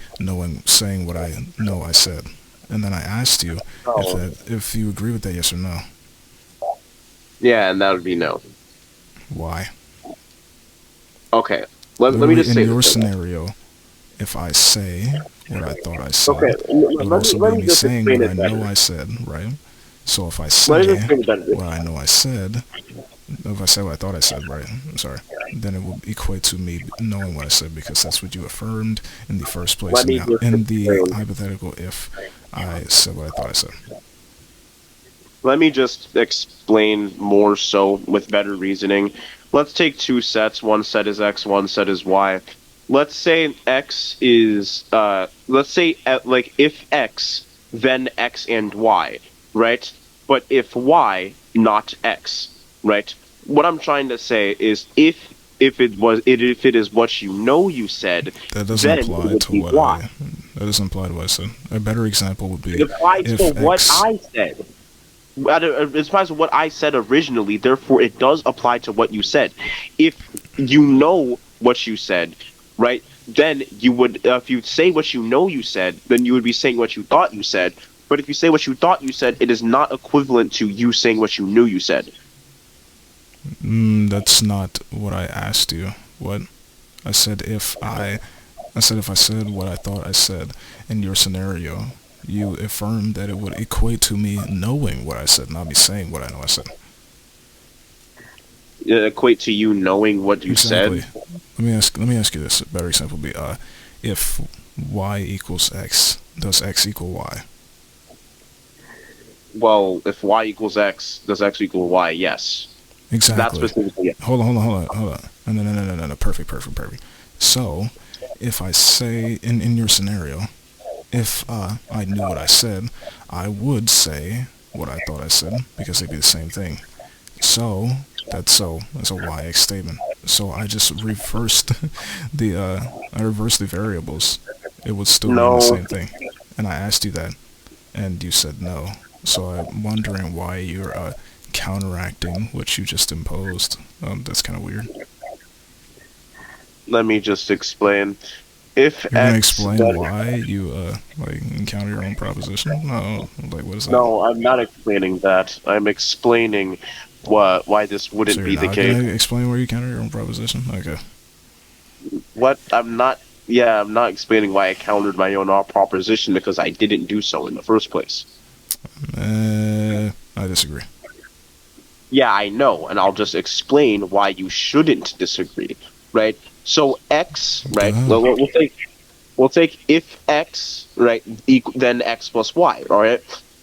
saying what I know I said. And then I asked you if you agree with that, yes or no.
Yeah, and that would be no.
Why?
Okay. Let me just say
in your
this.
scenario, if I say what I thought I said,
Okay,
it would also
let
be
me
me
just
saying
explain
what I
it
know
better.
I said, right? So if I
Let
say
me just explain it better.
what I know I said, if I say what I thought I said, right? I'm sorry. Then it will equate to me knowing what I said, because that's what you affirmed in the first place.
Let me just
In the
explain.
hypothetical, if I said what I thought I said.
Let me just explain more so with better reasoning. Let's take two sets. One set is X, one set is Y. Let's say X is, like, if X, then X and Y, right? But if Y, not X, right? What I'm trying to say is if it is what you know you said,
That doesn't
then
apply
it would
to
be
what
Y.
that doesn't apply to what I said. A better example would be
It applies
if
to what
X.
I said. It applies to what I said originally, therefore it does apply to what you said. If you know what you said, right, then you would, if you say what you know you said, then you would be saying what you thought you said. But if you say what you thought you said, it is not equivalent to you saying what you knew you said.
That's not what I asked you. What? I said if I said what I thought I said in your scenario, you affirmed that it would equate to me knowing what I said, not me saying what I know I said.
Equate to you knowing what you
Exactly.
said.
Let me ask you this very simply. If y equals x, does x equal y?
Well, if y equals x, does x equal y? Yes. That's
Exactly.
specifically it.
Hold on. No. Perfect. So, if I say in your scenario, if I knew what I said, I would say what I thought I said because they'd be the same thing. So that's a yx statement. So I just reversed the variables. It would still mean the
No,
same thing. And I asked you that, and you said no. So I'm wondering why you're counteracting what you just imposed. That's kind of weird.
let me just explain. If
You're gonna
x,
explain
then-
why you like encounter your own proposition? No, like what is that?
no, I'm not explaining that. I'm explaining why this
So
wouldn't
you're
be the
not
case.
gonna explain where you counter your own proposition? Okay.
What I'm not. Yeah, I'm not explaining why I countered my own proposition because I didn't do so in the first place.
I disagree.
Yeah, I know, and I'll just explain why you shouldn't disagree, right? So x, right?
Duh.
We'll take if x, right, then x plus y, all right?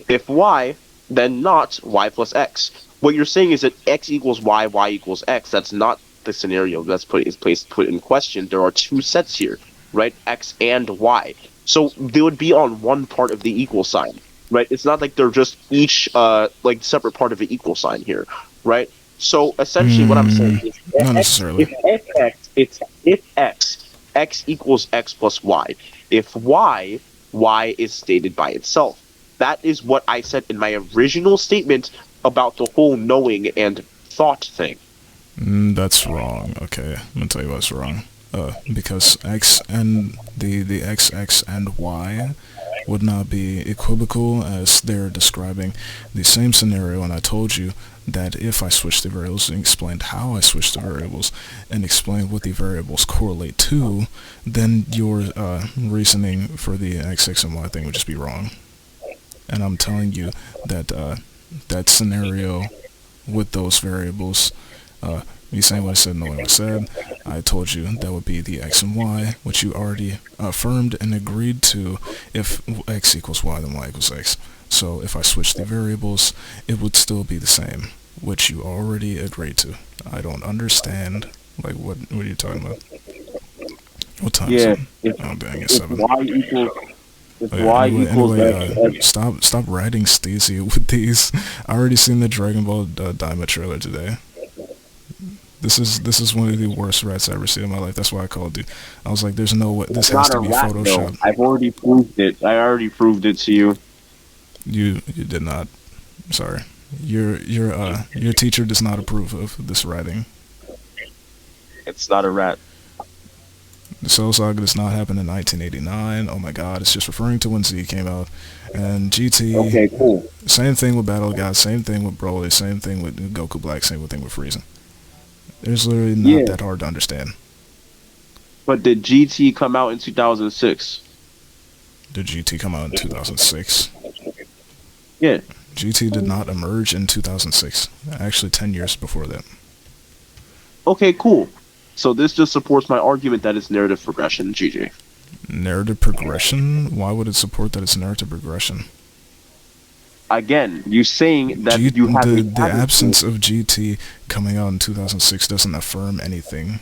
If y, then not y plus x. What you're saying is that x equals y, y equals x. That's not the scenario that's put in question. There are two sets here, right? X and y. So they would be on one part of the equal sign, right? It's not like they're just each like separate part of the equal sign here, right? So essentially, what I'm saying is,
Not necessarily.
if x equals x plus y. If y is stated by itself. That is what I said in my original statement about the whole knowing and thought thing.
That's wrong. Okay, I'm gonna tell you what's wrong. Because x and the x and y would not be equivocal as they're describing the same scenario, and I told you that if I switched the variables and explained how I switched the variables and explained what the variables correlate to, then your reasoning for the x and y thing would just be wrong. And I'm telling you that that scenario with those variables, me saying what I said, knowing what I said, I told you that would be the x and y, which you already affirmed and agreed to. If x equals y, then y equals x. So if I switch the variables, it would still be the same, which you already agreed to. I don't understand. Like, what are you talking about? What time is it? Oh, dang, it's 7. Stop writing Stacy with these. I already seen the Dragon Ball Daima trailer today. This is one of the worst rats I ever seen in my life. That's why I called you. I was like, there's no way. This has to be Photoshopped.
I've already proved it. I already proved it to you.
You did not. I'm sorry. Your teacher does not approve of this writing.
It's not a rat.
The Soul Saga does not happen in 1989. Oh my god, it's just referring to when Z came out. And GT,
Okay, cool.
same thing with Battle of God, same thing with Broly, same thing with Goku Black, same thing with Frieza. There's literally not that hard to understand.
But did GT come out in 2006?
Did GT come out in 2006?
Yeah.
GT did not emerge in 2006. Actually, 10 years before that.
Okay, cool. So this just supports my argument that it's narrative progression, GG.
Narrative progression? Why would it support that it's narrative progression?
Again, you saying that you have
the absence of GT coming out in 2006 doesn't affirm anything.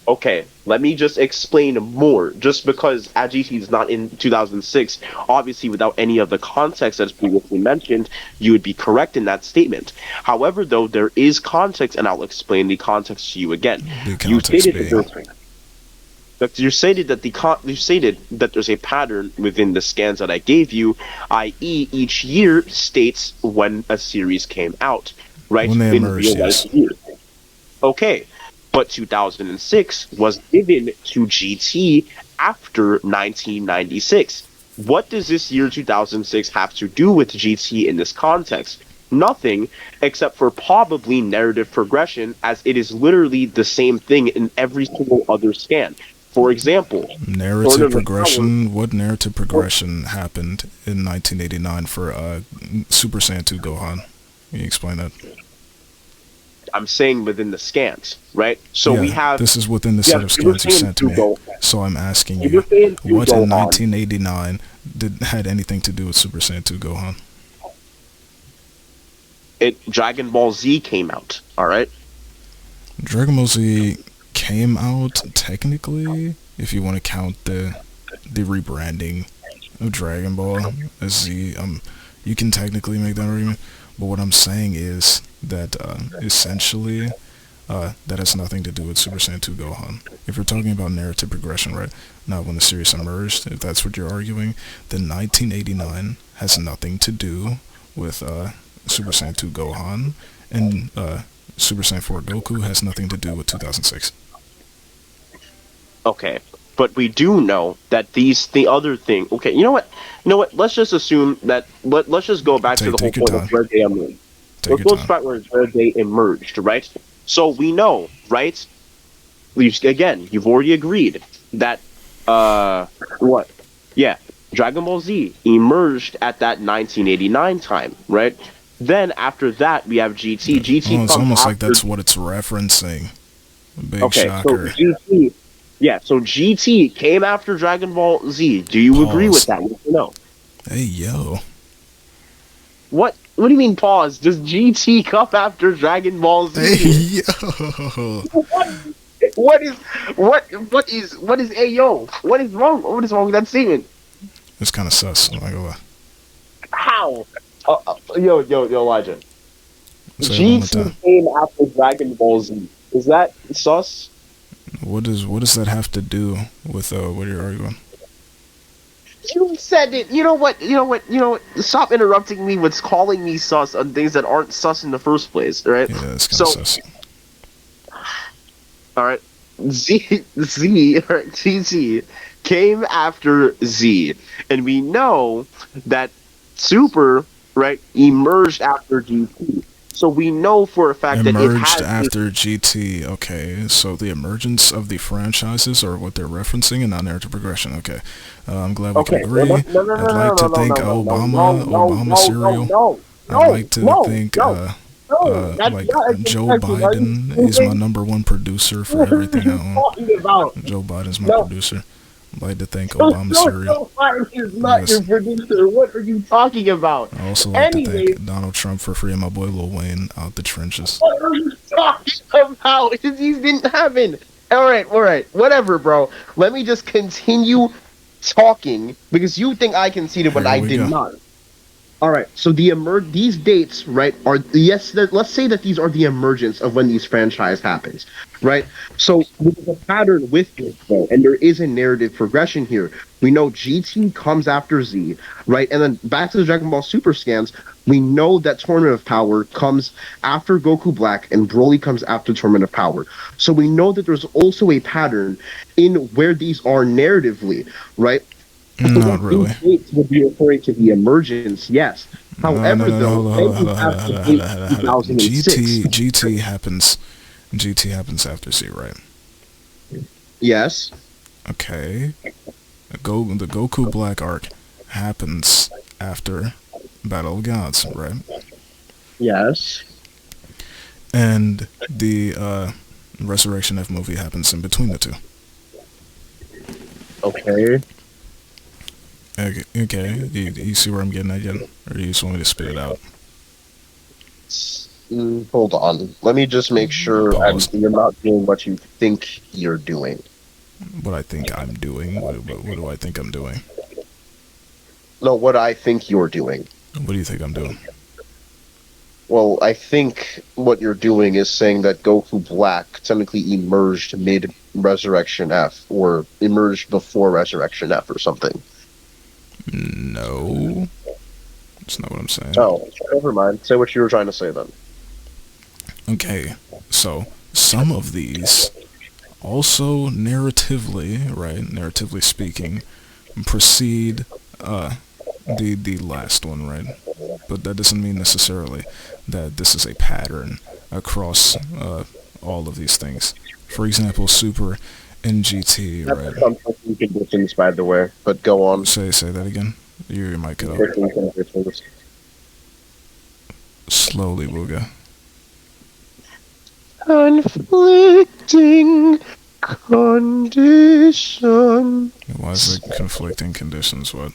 Okay, let me just explain more. Just because GT is not in 2006, obviously without any of the context that's previously mentioned, you would be correct in that statement. However, though, there is context, and I'll explain the context to you again. You stated that there's a pattern within the scans that I gave you, i.e., each year states when a series came out, right?
When they emerged, yes.
Okay, but 2006 was given to GT after 1996. What does this year 2006 have to do with GT in this context? nothing except for probably narrative progression, as it is literally the same thing in every single other scan. For example,
Narrative progression. What narrative progression happened in 1989 for Super Saiyan 2 Gohan? Can you explain that?
I'm saying within the scans, right? So
yeah,
we have
this is within the set of scans you sent to me. So I'm asking you, what in 1989 had anything to do with Super Saiyan 2 Gohan?
Dragon Ball Z came out, all right?
Dragon Ball Z came out technically, if you want to count the rebranding of Dragon Ball as Z. You can technically make that argument, but what I'm saying is that essentially that has nothing to do with Super Saiyan 2 Gohan. If you're talking about narrative progression, right, not when the series emerged, if that's what you're arguing, then 1989 has nothing to do with Super Saiyan 2 Gohan, and Super Saiyan 4 Goku has nothing to do with 2006.
Okay, but we do know that the other thing. Okay, you know what? Let's just assume that. Let's just go back to the whole point of where they emerged. Let's go back where they emerged, right? So we know, right? Again, you've already agreed that what? Yeah, Dragon Ball Z emerged at that 1989 time, right? Then after that, we have GT. GT.
It's almost like that's what it's referencing. Big shocker.
So GT. Yeah, so GT came after Dragon Ball Z. Do you agree with that? No.
Hey, yo.
What do you mean pause? Does GT come after Dragon Ball Z?
Hey, yo.
What is hey yo? What is wrong? What is wrong with that statement?
It's kind of sus. I'm not gonna lie.
How? Yo, Elijah. GT came after Dragon Ball Z. Is that sus?
What does that have to do with what you're arguing?
You said it. You know what? Stop interrupting me with calling me sus on things that aren't sus in the first place, right?
Yeah, it's kind of sus.
All right. GT came after Z, and we know that Super, right, emerged after GT. So we know for a fact that it
emerged after GT. Okay, so the emergence of the franchises are what they're referencing, and not narrative progression. Okay, I'm glad we can agree. I'd like to thank Obama cereal. I'd like to thank Joe Biden is my #1 producer for everything I own. Joe Biden's my producer. I'd like to thank Obama cereal.
Joe Biden is not your producer. What are you talking about?
I also like to thank Donald Trump for freeing my boy Lil Wayne out the trenches.
What are you talking about? These didn't happen. All right, whatever, bro. Let me just continue talking because you think I conceded when I did not. All right, so these dates, right, are let's say that these are the emergence of when these franchise happens, right? So there's a pattern with this, though, and there is a narrative progression here. We know GT comes after Z, right? And then back to the Dragon Ball Super scans, we know that Tournament of Power comes after Goku Black and Broly comes after Tournament of Power. So we know that there's also a pattern in where these are narratively, right?
Not really.
Dates would be referring to the emergence, yes. However,
GT happens after Z, right?
Yes.
Okay. The Goku Black arc happens after Battle of Gods, right?
Yes.
And the Resurrection F movie happens in between the two.
Okay.
Okay. You see where I'm getting at yet? Or do you just want me to spit it out?
Hold on. Let me just make sure you're not doing what you think you're doing.
What I think I'm doing? What do I think I'm doing?
No, what I think you're doing.
What do you think I'm doing?
Well, I think what you're doing is saying that Goku Black technically emerged mid-Resurrection F, or emerged before Resurrection F or something.
No. That's not what I'm saying.
Oh, never mind. Say what you were trying to say then.
Okay, so some of these also narratively, right, narratively speaking, precede the last one, right? but that doesn't mean necessarily that this is a pattern across all of these things. For example, super and GT,
That's
right?
conflicting conditions, by the way. But go on.
Say that again. Your mic cut out.
Conflicting conditions.
Slowly, Booga.
Conflicting conditions.
Why is it conflicting conditions? What?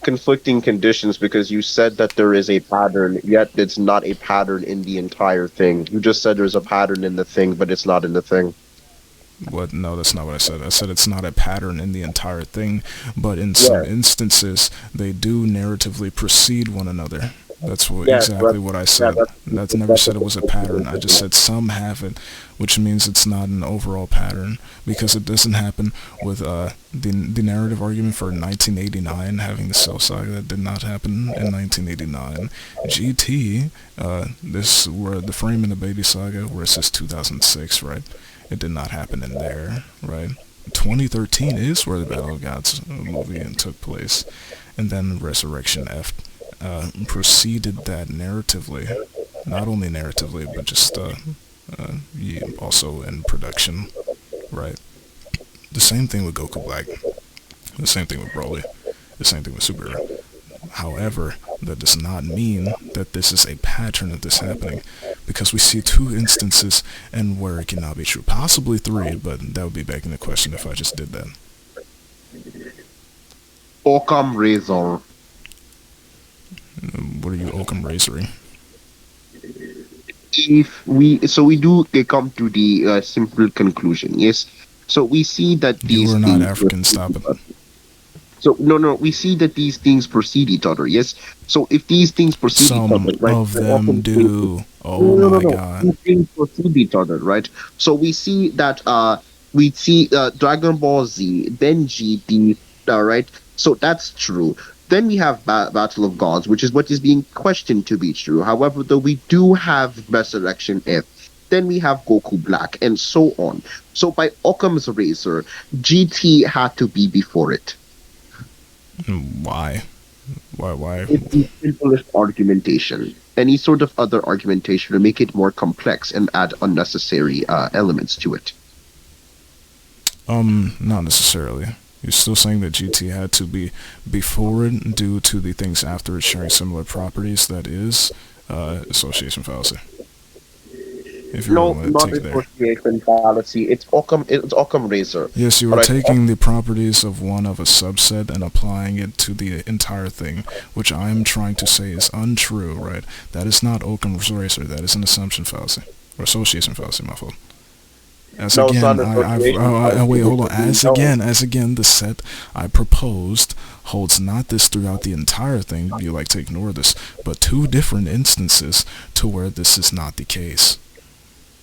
Conflicting conditions because you said that there is a pattern, yet it's not a pattern in the entire thing. You just said there's a pattern in the thing, but it's not in the thing.
What? No, that's not what I said. I said it's not a pattern in the entire thing, but in some instances, they do narratively precede one another. That's exactly what I said. That's never said it was a pattern. I just said some have it, which means it's not an overall pattern, because it doesn't happen with the narrative argument for 1989 having the Cell Saga. That did not happen in 1989. GT, this where the frame in the Baby Saga, where it says 2006, right? It did not happen in there, right? 2013 is where the Battle of Gods movie took place, and then Resurrection F preceded that narratively, not only narratively, but just also in production, right? The same thing with Goku Black, the same thing with Broly, the same thing with Superhero. However, that does not mean that this is a pattern of this happening, because we see 2 instances and where it cannot be true. Possibly 3, but that would be begging the question if I just did that.
Occam Razor.
What are you Occam razoring?
If we do come to the simple conclusion, yes. So we see that these
You are not
things
African, stop it.
So no, we see that these things precede each other, yes. So if these things precede
Some
each other, right?
of them do. Oh
No,
my
no.
god.
These things precede each other, right? So we see that we see Dragon Ball Z, then GT, right? So that's true. Then we have Battle of Gods, which is what is being questioned to be true. However, though we do have Resurrection F, then we have Goku Black, and so on. So by Occam's razor, GT had to be before it.
Why? Why?
It's the simplest argumentation. Any sort of other argumentation will make it more complex and add unnecessary elements to it.
Not necessarily. You're still saying that GT had to be before it due to the things after it sharing similar properties. That is association fallacy. If you
No,
want to
not
take it there.
association fallacy. It's Occam razor.
Yes, you are
But
taking the properties of one of a subset and applying it to the entire thing, which I am trying to say is untrue, right? That is not Occam's razor. That is an assumption fallacy. Or association fallacy, my fault. As
No, it's
again,
not an association
wait, hold on.
fallacy.
As again, the set I proposed holds not this throughout the entire thing. You like to ignore this, but 2 different instances to where this is not the case.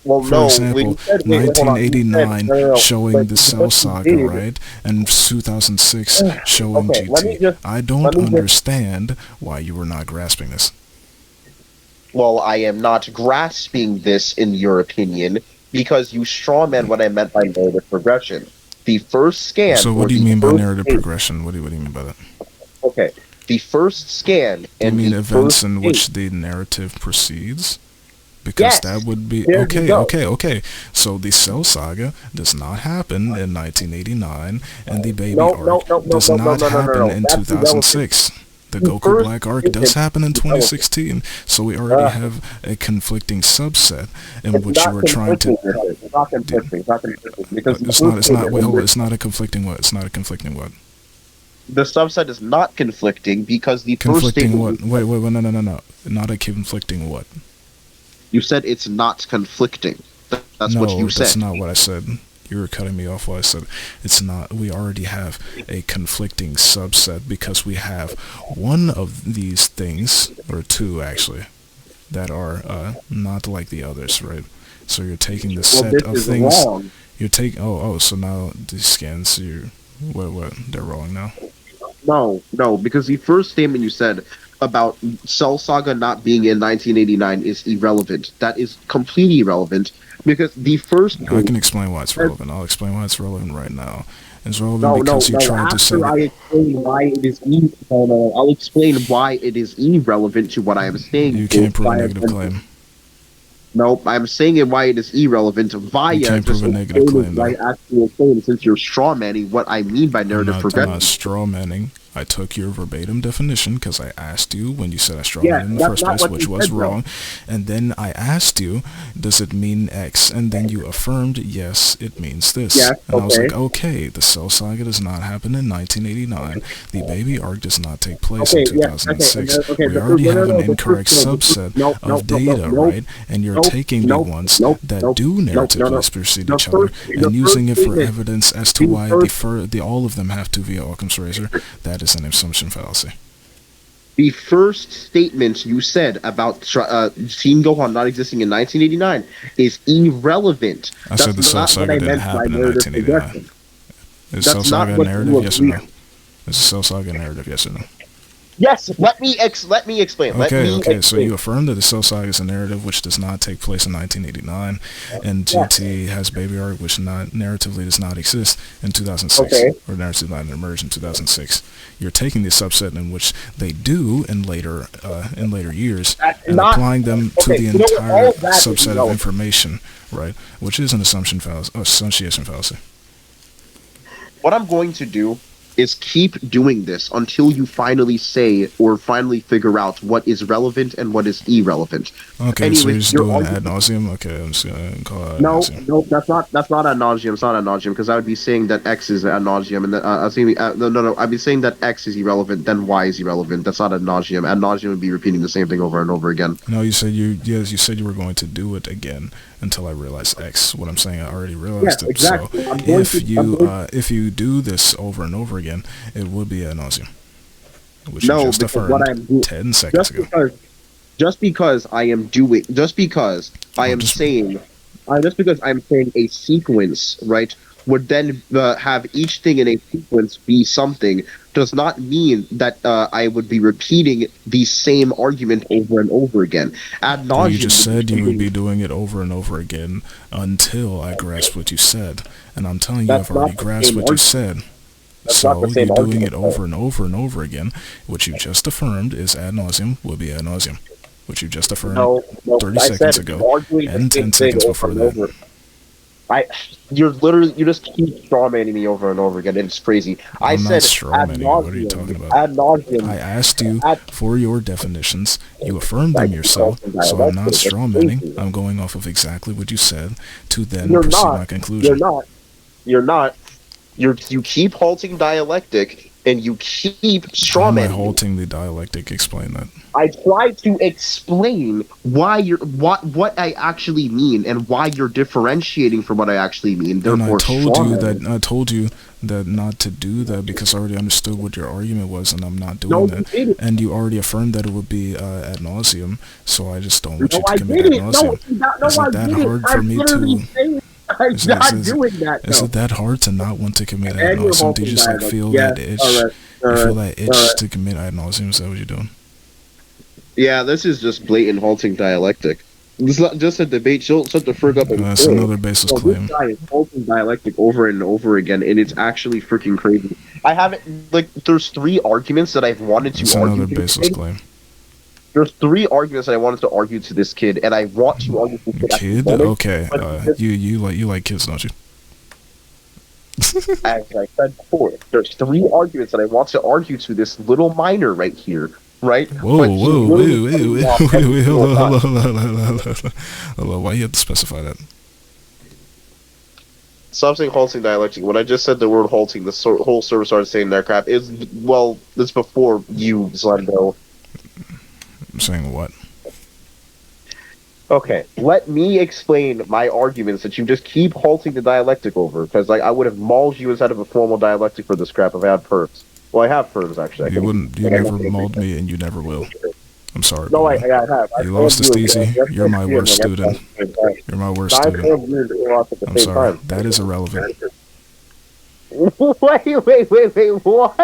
Well,
For
no,
example,
when you said, wait, hold on, you said,
1989
no,
showing
but
the Cell
what you
Saga,
did-
right? And 2006 showing
Okay, let me
GT.
just-
I don't
let me just-
understand why you were not grasping this.
Well, I am not grasping this in your opinion because you strawman what I meant by narrative progression. The first scan.
So
or
what do you
the
mean by
first
narrative
scan-
progression? What do you mean by that?
Okay, the first scan
Do you
and
mean
the
events
first
in
scan-
which the narrative proceeds? Because
Yes,
that would be
there you go.
okay. So the Cell Saga does not happen in 1989, and the Baby
No,
arc
no,
does not happen in
That's
2006. The
The
Goku
first
Black arc
is
does happen in
irrelevant.
2016, so we already have a conflicting subset in which you are trying to.
It's not conflicting. It's not conflicting because the
It's not.
first
It's not.
scan-
Wait, hold on. It's not a conflicting what? It's not a conflicting what?
The subset is not conflicting because the first
Conflicting
statement.
what? Wait. No. Not a conflicting what?
You said it's not conflicting. That's
No,
what you
that's
said.
not what I said. You were cutting me off while I said it's not. We already have a conflicting subset because we have one of these things, or 2 actually, that are not like the others, right? So you're taking the
Well,
set
this
of
is
things.
wrong.
You're taking. So now these scans. What? They're wrong now.
No, because the first statement you said about Cell Saga not being in 1989 is irrelevant. That is completely irrelevant because the first
I can explain why it's relevant. I'll explain why it's relevant right now. It's relevant because you tried to say.
After I explain why it is I'll explain why it is irrelevant to what I am saying.
You can't prove a negative claim.
Nope, I'm saying it why it is irrelevant via
You can't prove a negative claim, though.
actual claim, since you're straw manning what I mean by narrative progression.
I'm not straw manning. I took your verbatim definition because I asked you when you said I straw man in the first place, which was wrong. And then I asked you, does it mean X? And then you affirmed, yes, it means this.
Yeah,
and I was like, okay, the Cell Saga does not happen in 1989. The baby arc does not take place in 2006. We already have an incorrect subset of data, right? And you're taking the ones that do narratively precede each other and using it for evidence as to why all of them have to via Occam's razor. That is an assumption fallacy.
The first statement you said about Teen Gohan not existing in 1989 is irrelevant.
I said the Cell Saga didn't happen in 1989. Is Cell Saga a narrative, yes or no? Is the Cell Saga narrative, yes or no?
Yes, let me explain.
Okay, so you affirm that the Cell Saga is a narrative which does not take place in 1989, and GT has Baby Arc, which narratively does not exist in 2006, or narratively not emerged in 2006. You're taking the subset in which they do in later years and applying them to the entire subset of information, right? Which is an association fallacy.
What I'm going to do is keep doing this until you finally say or finally figure out what is relevant and what is irrelevant.
Okay, anyway, so you're just doing ad nauseum? Okay, I'm just going to call it ad nauseum.
No, that's not ad nauseum. It's not ad nauseum, because I would be saying that X is ad nauseum, and that I'd be saying that X is irrelevant, then Y is irrelevant. That's not ad nauseum. Ad nauseum would be repeating the same thing over and over again.
No, you said you said you were going to do it again until I realized X. What I'm saying, I already realized it.
Exactly.
So if you do this over and over again, it would be ad nauseum, which you just affirmed 10 seconds ago.
Just because I'm saying a sequence, right, would then have each thing in a sequence be something, does not mean that I would be repeating the same argument over and over again. Ad nauseum.
You just said you would be doing it over and over again until I grasped what you said, and I'm telling you, I've already grasped what you said. So you're doing it over and over and over again. What you just affirmed is ad nauseum will be ad nauseum. What you just affirmed 30 seconds ago and 10 seconds before that.
You just keep strawmanning me over and over again. It's crazy.
I'm not strawmanning you. What are you talking about?
Ad nauseum.
I asked you for your definitions. You affirmed them yourself, so I'm not strawmanning. I'm going off of exactly what you said to then proceed my conclusion.
You're not. You keep halting dialectic, and you keep strawmanning.
How am I halting the dialectic? Explain that.
I tried to explain why what I actually mean and why you're differentiating from what I actually mean.
Therefore, and I told you that not to do that because I already understood what your argument was, and I'm not doing that. And you already affirmed that it would be ad nauseum, so I just don't want you to commit ad nauseum. Isn't that hard for me to? Is it that hard to not want to commit ad nauseum? Do you just feel that itch? You feel that itch to commit ad nauseum? Is that what you're doing?
Yeah, this is just blatant halting dialectic. It's not just a debate. Shut the frick up.
That's another baseless claim.
This guy is halting dialectic over and over again, and it's actually freaking crazy. I haven't there's 3 arguments that I've wanted to argue.
That's another baseless claim.
There's 3 arguments that I wanted to argue to this kid, and I want to argue to this
kid. Okay, you like kids, don't you?
As I said before, there's 3 arguments that I want to argue to this little minor right here. Right?
Whoa, wait, hold on. Why you have to specify that?
Stop saying halting dialectic. When I just said the word halting, the whole server started saying that crap. It's before you, Zlendo.
I'm saying what?
Okay, let me explain my arguments that you just keep halting the dialectic over, because I would have mauled you instead of a formal dialectic for this crap if I had perks. Well, I have perks, actually.
You never mauled me, and you never will. I'm sorry.
No, I have.
You lost to Steezy. You're my worst student. You're my worst student. I'm sorry. That is irrelevant.
Wait, what?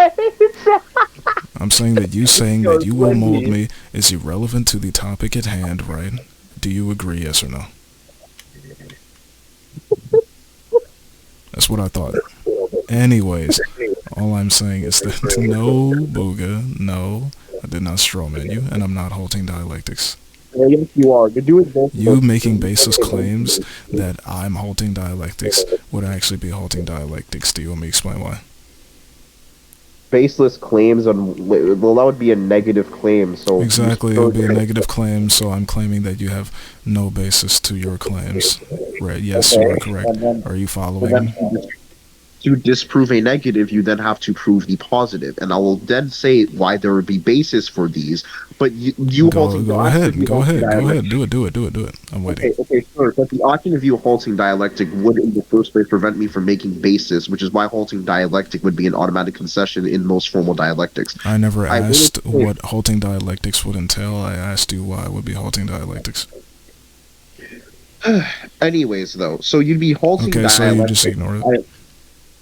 I'm saying that you saying that you will mold me is irrelevant to the topic at hand, right? Do you agree, yes or no? That's what I thought. Anyways, all I'm saying is that no, Booga, no, I did not strawman you, and I'm not halting dialectics.
Well, yes, you are. You're doing both.
You making baseless claims that I'm halting dialectics would actually be halting dialectics. Do you want me to explain why?
Baseless claims on. Well, that would be a negative claim. So
Exactly, it would be a negative claim, so I'm claiming that you have no basis to your claims. Right, yes, you are correct. Are you following?
To disprove a negative, you then have to prove the positive, and I will then say why there would be basis for these. But you halting
Go ahead, do it. I'm waiting.
Okay, sure. But the option of you halting dialectic would, in the first place, prevent me from making basis, which is why halting dialectic would be an automatic concession in most formal dialectics.
I never asked what halting dialectics would entail. I asked you why it would be halting dialectics.
Anyways, though, so you'd be halting dialectic.
Okay, so you just ignore it.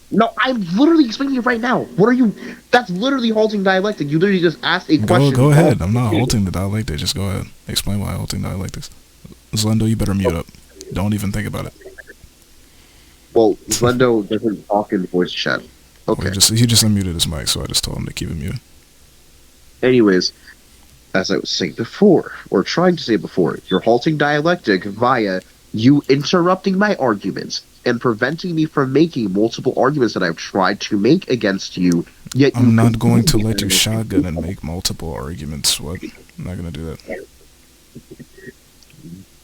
No, I'm literally explaining it right now. What are you? That's literally halting dialectic. You literally just asked a question.
Go ahead. I'm not halting the dialectic. Just go ahead. Explain why halting dialectics. Zlendo, you better mute up. Don't even think about it.
Well, Zlendo doesn't talk in voice chat. Okay.
He just unmuted his mic, so I just told him to keep it muted.
Anyways, as I was saying before, or trying to say before, you're halting dialectic via you interrupting my arguments and preventing me from making multiple arguments that I've tried to make against you. Yet
I'm not going to let you shotgun and make multiple arguments. What? I'm not going to do that.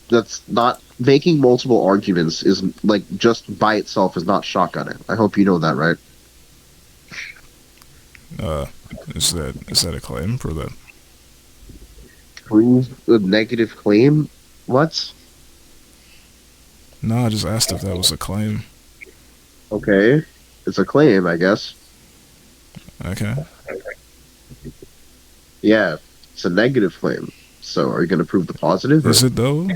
That's not making multiple arguments is like just by itself is not shotgunning. I hope you know that, right?
Is that a claim for that?
Prove a negative claim? What?
No, I just asked if that was a claim.
Okay. It's a claim, I guess.
Okay.
Yeah, it's a negative claim. So are you going to prove the positive?
Is it though?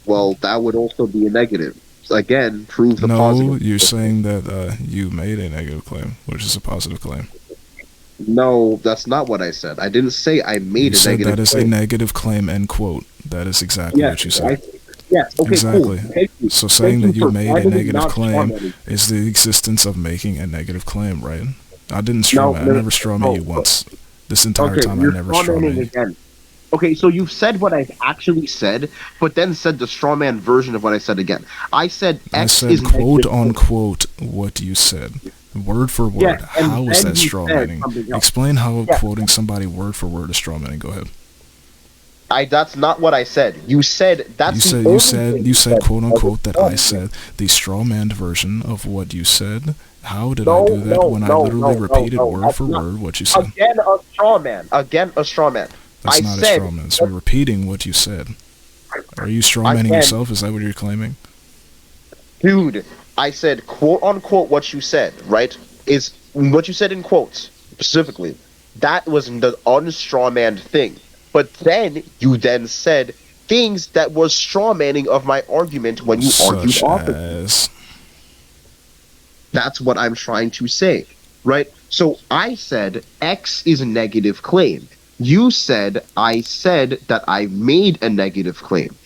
Well, that would also be a negative. So again, prove the positive.
No, you're saying that you made a negative claim, which is a positive claim.
No, that's not what I said. I didn't say I made a negative claim.
That is a negative claim, end quote. That is exactly what you said.
Yes, okay,
exactly.
Cool.
So saying that you made a negative claim is the existence of making a negative claim, right? I didn't strawman. I never strawman you once. This entire time I never strawman you.
Again. Okay, so you've said what I've actually said, but then said the strawman version of what I said again. I said X is
quote unquote what you said. Word for word.
Yeah,
how is that strawmanning? Explain how quoting somebody word for word is strawmanning. Go ahead.
That's not what I said. You said that's
you said quote unquote that I said the strawman version of what you said. How did I do that when I literally repeated word for word what you said?
Again a strawman.
That's not a strawman. So you're repeating what you said. Are you strawmanning yourself? Is that what you're claiming?
Dude, I said quote unquote what you said, right? Is what you said in quotes specifically. That was the unstrawman thing. But then you then said things that was strawmanning of my argument when you argued opposite. That's what I'm trying to say, right? So I said X is a negative claim. You said I said that I made a negative claim.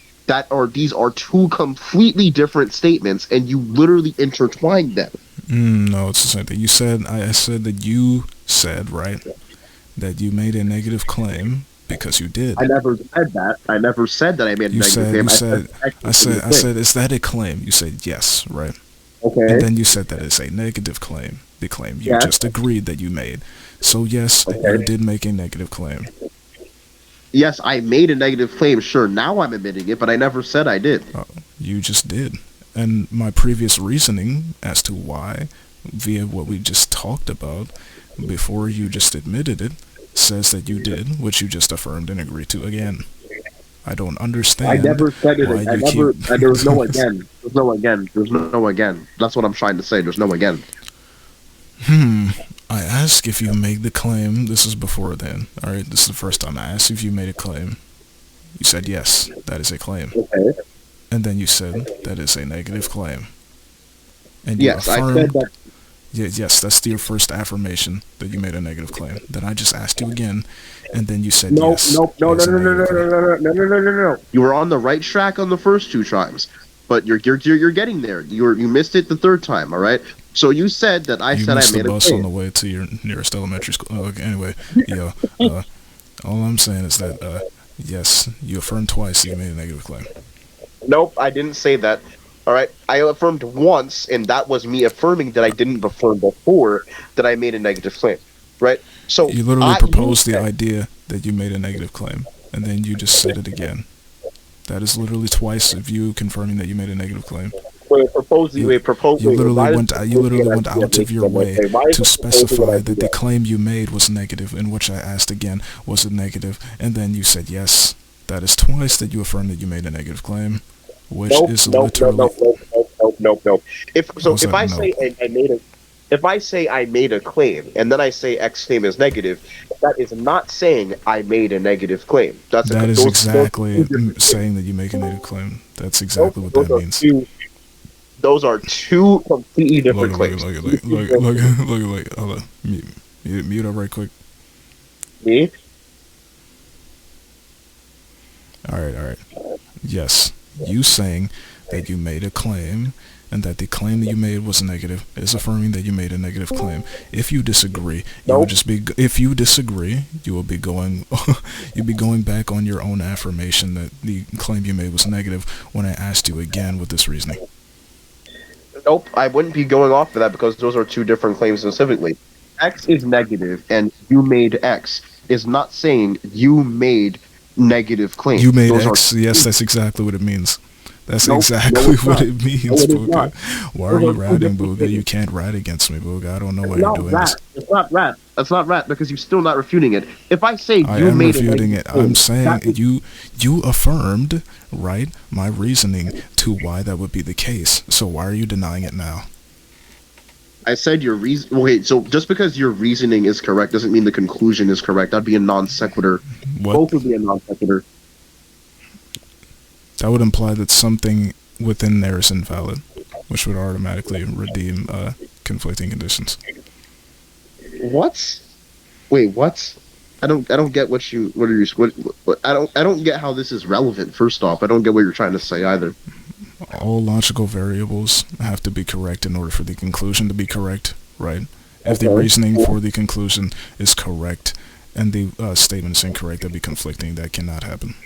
These are two completely different statements, and you literally intertwined them.
No, it's the same thing. You said I said that you said, right, that you made a negative claim. Because you did.
I never said that. I never said that I made a negative claim.
I said, is that a claim? You said yes, right?
Okay.
And then you said that it's a negative claim. The claim you just agreed that you made. So yes, you did make a negative claim.
Yes, I made a negative claim. Sure, now I'm admitting it, but I never said I did.
You just did. And my previous reasoning as to why, via what we just talked about, before you just admitted it, says that you did, which you just affirmed and agreed to again. I don't understand.
I never said it. There's no again. There's no again. There's no again. That's what I'm trying to say. There's no again.
I asked if you made the claim. This was before then. Alright, this is the first time I asked if you made a claim. You said yes, that is a claim.
Okay.
And then you said that is a negative claim. And
yes, I said that.
Yes, that's your first affirmation that you made a negative claim. Then I just asked you again, and then you said yes.
No. You were on the right track on the first two times. but you're getting there. You missed it the third time. All right. So you said that I
You
said I
missed the
made a
bus
claim.
on the way to your nearest elementary school. Oh, okay, anyway, yo, all I'm saying is that, yes, you affirmed twice that you made a negative claim.
Nope, I didn't say that. All right, I affirmed once, and that was me affirming that I didn't affirm before that I made a negative claim. Right. So
You literally proposed the idea that you made a negative claim, and then you just said it again. That is literally twice of you confirming that you made a negative claim.
You
literally went out of your way to specify that the claim you made was negative, in which I asked again, was it negative? And then you said yes. That is twice that you affirmed that you made a negative claim, which is literally...
Nope. If I say I made a claim and then I say X claim is negative, that is not saying I made a negative claim.
That is exactly saying that you make a negative claim. That's exactly what that means.
Those are two completely different claims.
Look. Hold on. Mute up right quick.
Me?
Alright. Yes. You saying that you made a claim and that the claim that you made was negative is affirming that you made a negative claim. If you disagree, you will be going you'll be going back on your own affirmation that the claim you made was negative when I asked you again with this reasoning.
Nope, I wouldn't be going off of that because those are two different claims specifically. X is negative and you made X is not saying you made negative claims.
You made X, yes, that's exactly what it means. That's exactly what it means, Booga. Why are you ratting, Booga? You can't rat against me, Booga. I don't know why you're doing this.
It's not rat. That's not rat because you're still not refuting it. If I say
I
you
am
made
refuting it. I'm saying you affirmed, right, my reasoning to why that would be the case. So why are you denying it now?
I said your reason. Wait, so just because your reasoning is correct doesn't mean the conclusion is correct. That'd be a non sequitur.
What?
Both would be a non sequitur.
That would imply that something within there is invalid, which would automatically redeem conflicting conditions.
What? Wait, what? I don't get what I don't get how this is relevant. First off, I don't get what you're trying to say either.
All logical variables have to be correct in order for the conclusion to be correct, right? If the reasoning for the conclusion is correct and the statement is incorrect, that'd be conflicting. That cannot happen.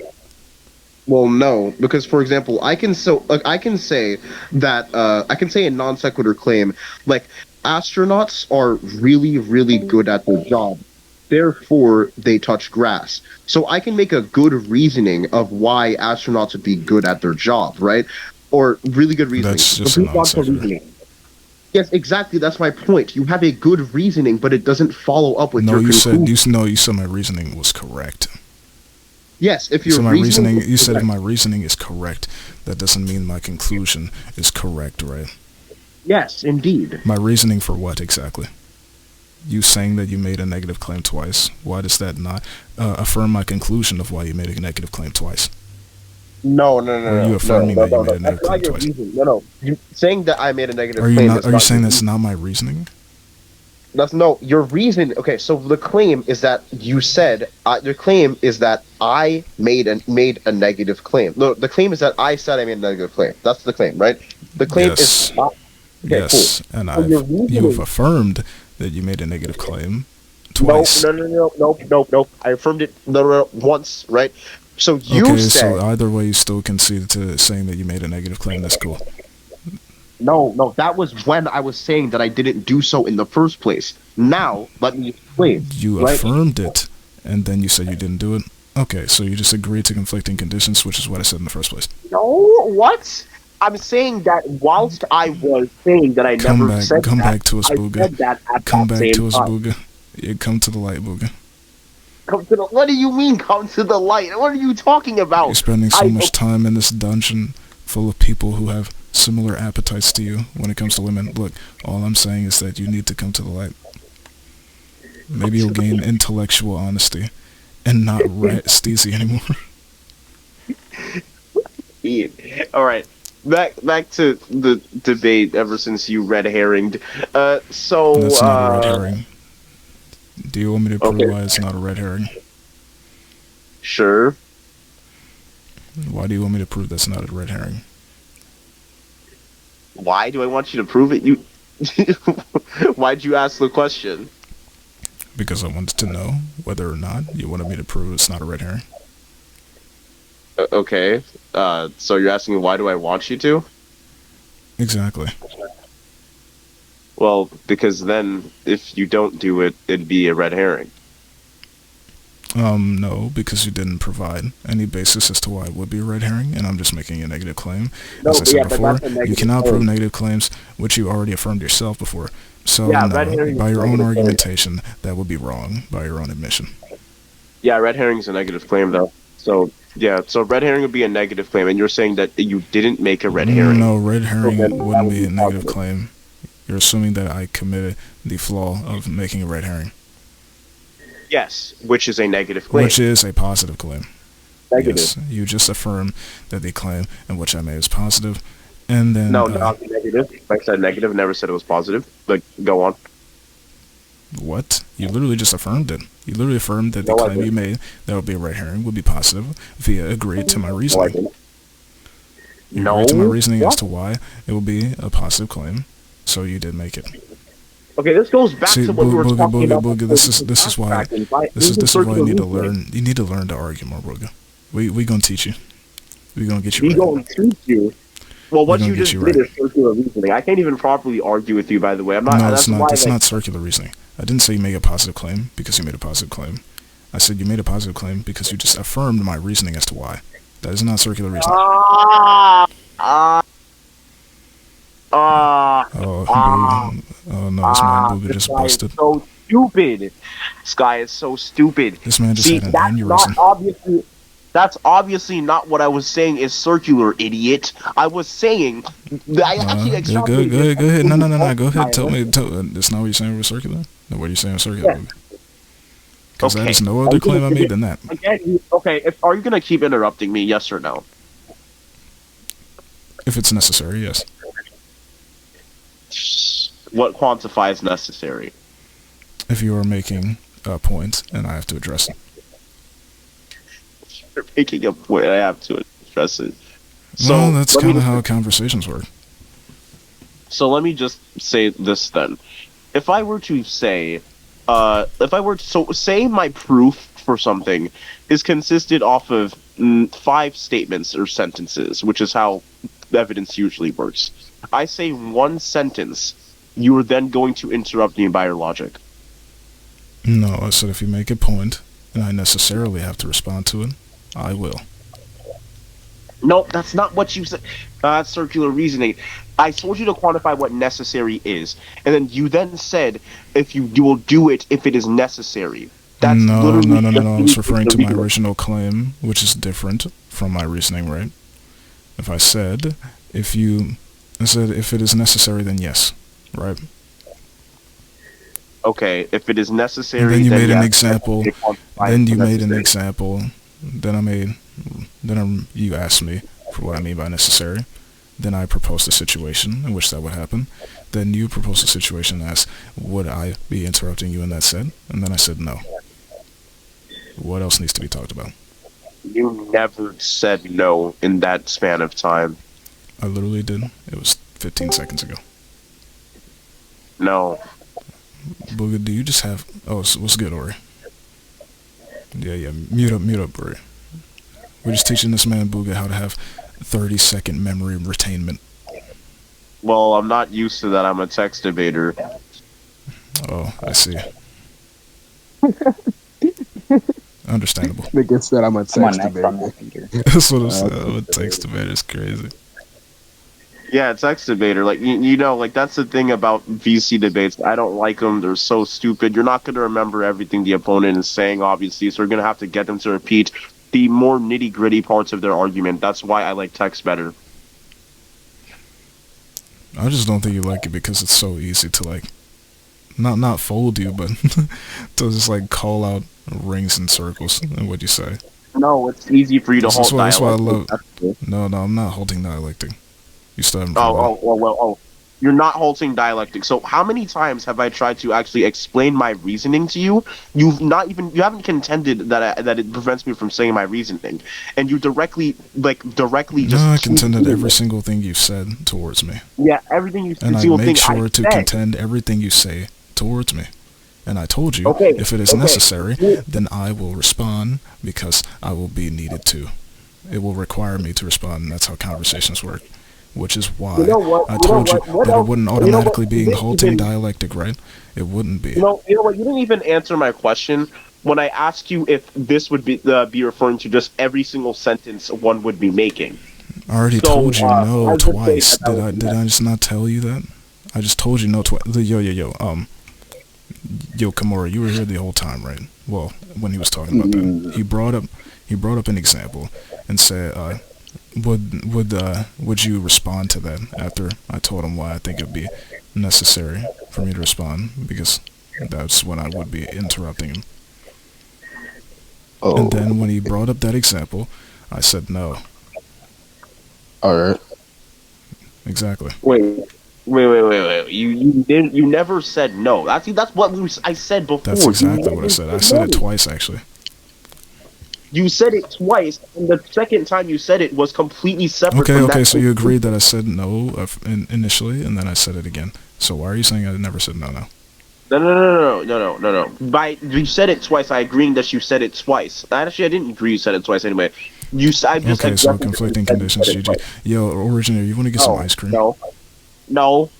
Well, no, because for example, I can say a non sequitur claim like astronauts are really, really good at their job. Therefore, they touch grass. So I can make a good reasoning of why astronauts would be good at their job, right? Or really good reasoning.
That's just a non-sequitur.
Yes, exactly. That's my point. You have a good reasoning, but it doesn't follow up with your conclusion.
You said my reasoning was correct.
Yes, if your
you said if my reasoning is correct, that doesn't mean my conclusion is correct, right?
Yes, indeed.
My reasoning for what exactly? You saying that you made a negative claim twice. Why does that not affirm my conclusion of why you made a negative claim twice?
No.
Are you affirming that you made a negative claim twice?
No. You saying that I made a negative claim.
Are you saying that's not my reasoning?
Your reason. Okay, so the claim is that you said the claim is that I made a negative claim. No, the claim is that I said I made a negative claim. That's the claim, right? The claim is okay,
yes, cool. And you've affirmed that you made a negative claim twice.
No. I affirmed it once, right? So you said.
So either way, you still conceded to saying that you made a negative claim. That's cool.
No, that was when I was saying that I didn't do so in the first place. Now, let me explain.
You affirmed it, and then you said you didn't do it? Okay, so you just agreed to conflicting conditions, which is what I said in the first place.
No, what? I'm saying that whilst I was saying that I never said that,
come back to us, Booga.
I said that at
come
that
back
same
to us,
time.
Booga. Yeah, come to the light, Booga.
What do you mean, come to the light? What are you talking about?
You're spending so much time in this dungeon full of people who have similar appetites to you when it comes to women. Look, all I'm saying is that you need to come to the light. Maybe you'll gain intellectual honesty and not rat steezy anymore.
Ian. All right. Back to the debate ever since you red herringed. So
that's not a red herring. Do you want me to prove why it's not a red herring?
Sure.
Why do you want me to prove that's not a red herring?
Why do I want you to prove it? You. Why'd you ask the question?
Because I wanted to know whether or not you wanted me to prove it's not a red herring.
Okay. So you're asking me why do I want you to?
Exactly.
Well, because then if you don't do it, it'd be a red herring.
No, because you didn't provide any basis as to why it would be a red herring, and I'm just making a negative claim.
No,
As I said
yeah, but
before,
that's a
you
negative
cannot
claim.
prove negative claims, which you already affirmed yourself before. So,
Yeah,
no,
red herring
by
is
your
a
own
negative claim.
argumentation, that would be wrong by your own admission.
Yeah, red herring's a negative claim though. So yeah, so red herring would be a negative claim, and you're saying that you didn't make a red herring.
No, red herring
then that
wouldn't
would
be
be
a negative
positive.
claim. You're assuming that I committed the flaw of making a red herring,
Yes, which is a negative claim.
which is a positive claim.
Negative.
Yes, you just affirmed that the claim in which I made is positive, and then
No, not negative. I said negative. Never said it was positive. But go on.
what? You literally just affirmed it. You literally affirmed that the
No, I
claim you
didn't.
made that would be a red herring would be positive via agreed to my
No, I
reasoning.
didn't.
You
No.
agreed to my reasoning as
What?
to why it will be a positive claim, so you did make it.
Okay, this goes back
See,
to what we were
Booga,
talking
Booga,
about.
Booga, this is why this is why you need to learn. You need to learn to argue more, Booga. We gonna teach you. We gonna get you
We
right.
going to teach you. Well, what
gonna
you
get
just
you
did
right.
is circular reasoning. I can't even properly argue with you. By the way, I'm not.
No,
That's
it's not.
why.
It's
Like,
not circular reasoning. I didn't say you make a positive claim because you made a positive claim. I said you made a positive claim because you just affirmed my reasoning as to why. That is not circular reasoning.
ah, ah, ah.
Oh,
Ah,
oh no, this man Booga
this
just
guy is
busted.
so stupid. This guy is so stupid.
This man just
See,
had an
that's
aneurysm.
not obviously. That's obviously not what I was saying is circular, idiot. I was saying. I actually
Go
extrapolated this
ahead.
and
No.
proved
Go ahead.
my
Tell me.
argument.
That's not what you're saying was circular. No, what are you saying was circular?
Yeah.
Because that
Okay.
is no
Are
other
you gonna
claim I
keep
made
it-
than that.
Again, okay. Are you gonna keep interrupting me? Yes or no?
If it's necessary, yes.
What quantifies necessary?
If you are making a point and I have to address it.
You're making a point. I have to address it.
Well, that's
let me
kind of
just-
how conversations work.
So let me just say this then. If I were to say, say my proof for something is consisted off of 5 statements or sentences, which is how evidence usually works. I say one sentence, you are then going to interrupt me by your logic.
No, I said if you make a point and I necessarily have to respond to it, I will.
No, that's not what you said. That's circular reasoning. I told you to quantify what necessary is, and then you then said if you will do it if it is necessary. That's
No.
literally
I was
just
referring to my
reasoning.
original claim, which is different from my reasoning, right? If I said, if it is necessary, then yes, right?
Okay, if it is
And
necessary,
then you made an
yes,
example.
it quantifies
Then you
as
made an
necessary.
example. You asked me for what I mean by necessary. Then I proposed a situation in which that would happen. Then you proposed a situation and asked, would I be interrupting you in that said? And then I said no. What else needs to be talked about?
You never said no in that span of time.
I literally did. It was 15 seconds ago.
No.
Booga, do you just have... Oh, what's good, Ori? Yeah. Mute up, Ori. We're just teaching this man, Booga, how to have 30-second memory retainment.
Well, I'm not used to that. I'm a text debater.
Oh, I see. Understandable.
Nigga said I'm a
Come on,
text
next on
debater.
Messenger.
That's what I'm saying. What text debate is crazy.
Yeah, text debater. Like you know, like that's the thing about VC debates. I don't like them. They're so stupid. You're not going to remember everything the opponent is saying, obviously. So you're going to have to get them to repeat the more nitty gritty parts of their argument. That's why I like text better.
I just don't think you like it because it's so easy to like, not fold you, but to just like call out rings and circles and what you say.
No, it's easy for you to
That's
hold
why I
dialogue.
love.
That's cool.
No, I'm not holding dialectic. You still haven't
Oh,
proven it.
well. You're not halting dialectic. So how many times have I tried to actually explain my reasoning to you? You haven't contended that it prevents me from saying my reasoning, and you directly just.
No, I contended every single thing you've said towards me.
Yeah, everything you
and I
single
make
thing
sure
I
to
said.
contend everything you say towards me. And I told you,
Okay,
if it is
okay.
necessary, then I will respond because I will be needed to. It will require me to respond, and that's how conversations work. Which is why I told you that it wouldn't automatically be halting dialectic, right? It wouldn't be.
You know what? You didn't even answer my question when I asked you if this would be referring to just every single sentence one would be making.
I already told you no twice. Did I just not tell you that? I just told you no twice. Yo, Kimura, you were here the whole time, right? Well, when he was talking about that, he brought up an example and said, would you respond to that after I told him why I think it'd be necessary for me to respond, because that's when I would be interrupting him. And then when he brought up that example, I said no.
Alright.
Exactly.
Wait. You never said no. That's what I said before.
That's exactly what I said. I said it twice, actually.
You said it twice, and the second time you said it was completely separate.
Okay, so you agreed that I said no initially, and then I said it again. So why are you saying I never said no?
No. You said it twice. I agreed that you said it twice. Actually, I didn't agree you said it twice anyway.
Okay, so conflicting conditions, GG. Yo, Originator, you want to get some ice cream?
No.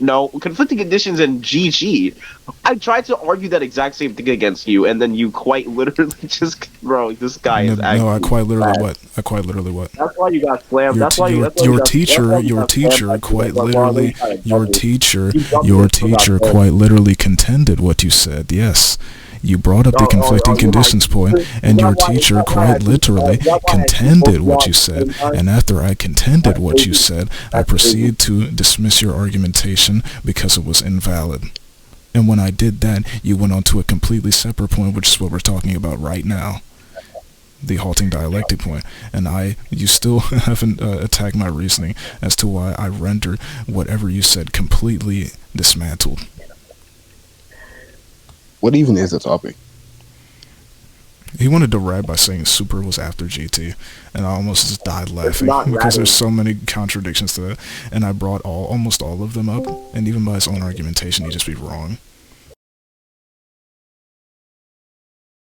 Conflicting conditions and GG. I tried to argue that exact same thing against you, and then you quite literally just, bro, this guy is actually.
No, I quite literally what?
That's why you got slammed.
Your teacher quite literally contended what you said. Yes. You brought up the conflicting conditions point, and your teacher quite literally contended what you said, and after I contended what you said, I proceeded to dismiss your argumentation because it was invalid. And when I did that, you went on to a completely separate point, which is what we're talking about right now. The halting dialectic point. And you still haven't attacked my reasoning as to why I rendered whatever you said completely dismantled.
What even is the topic?
He wanted to rap by saying Super was after GT, and I almost just died laughing because there's so many contradictions to that. And I brought almost all of them up, and even by his own argumentation, he'd just be wrong.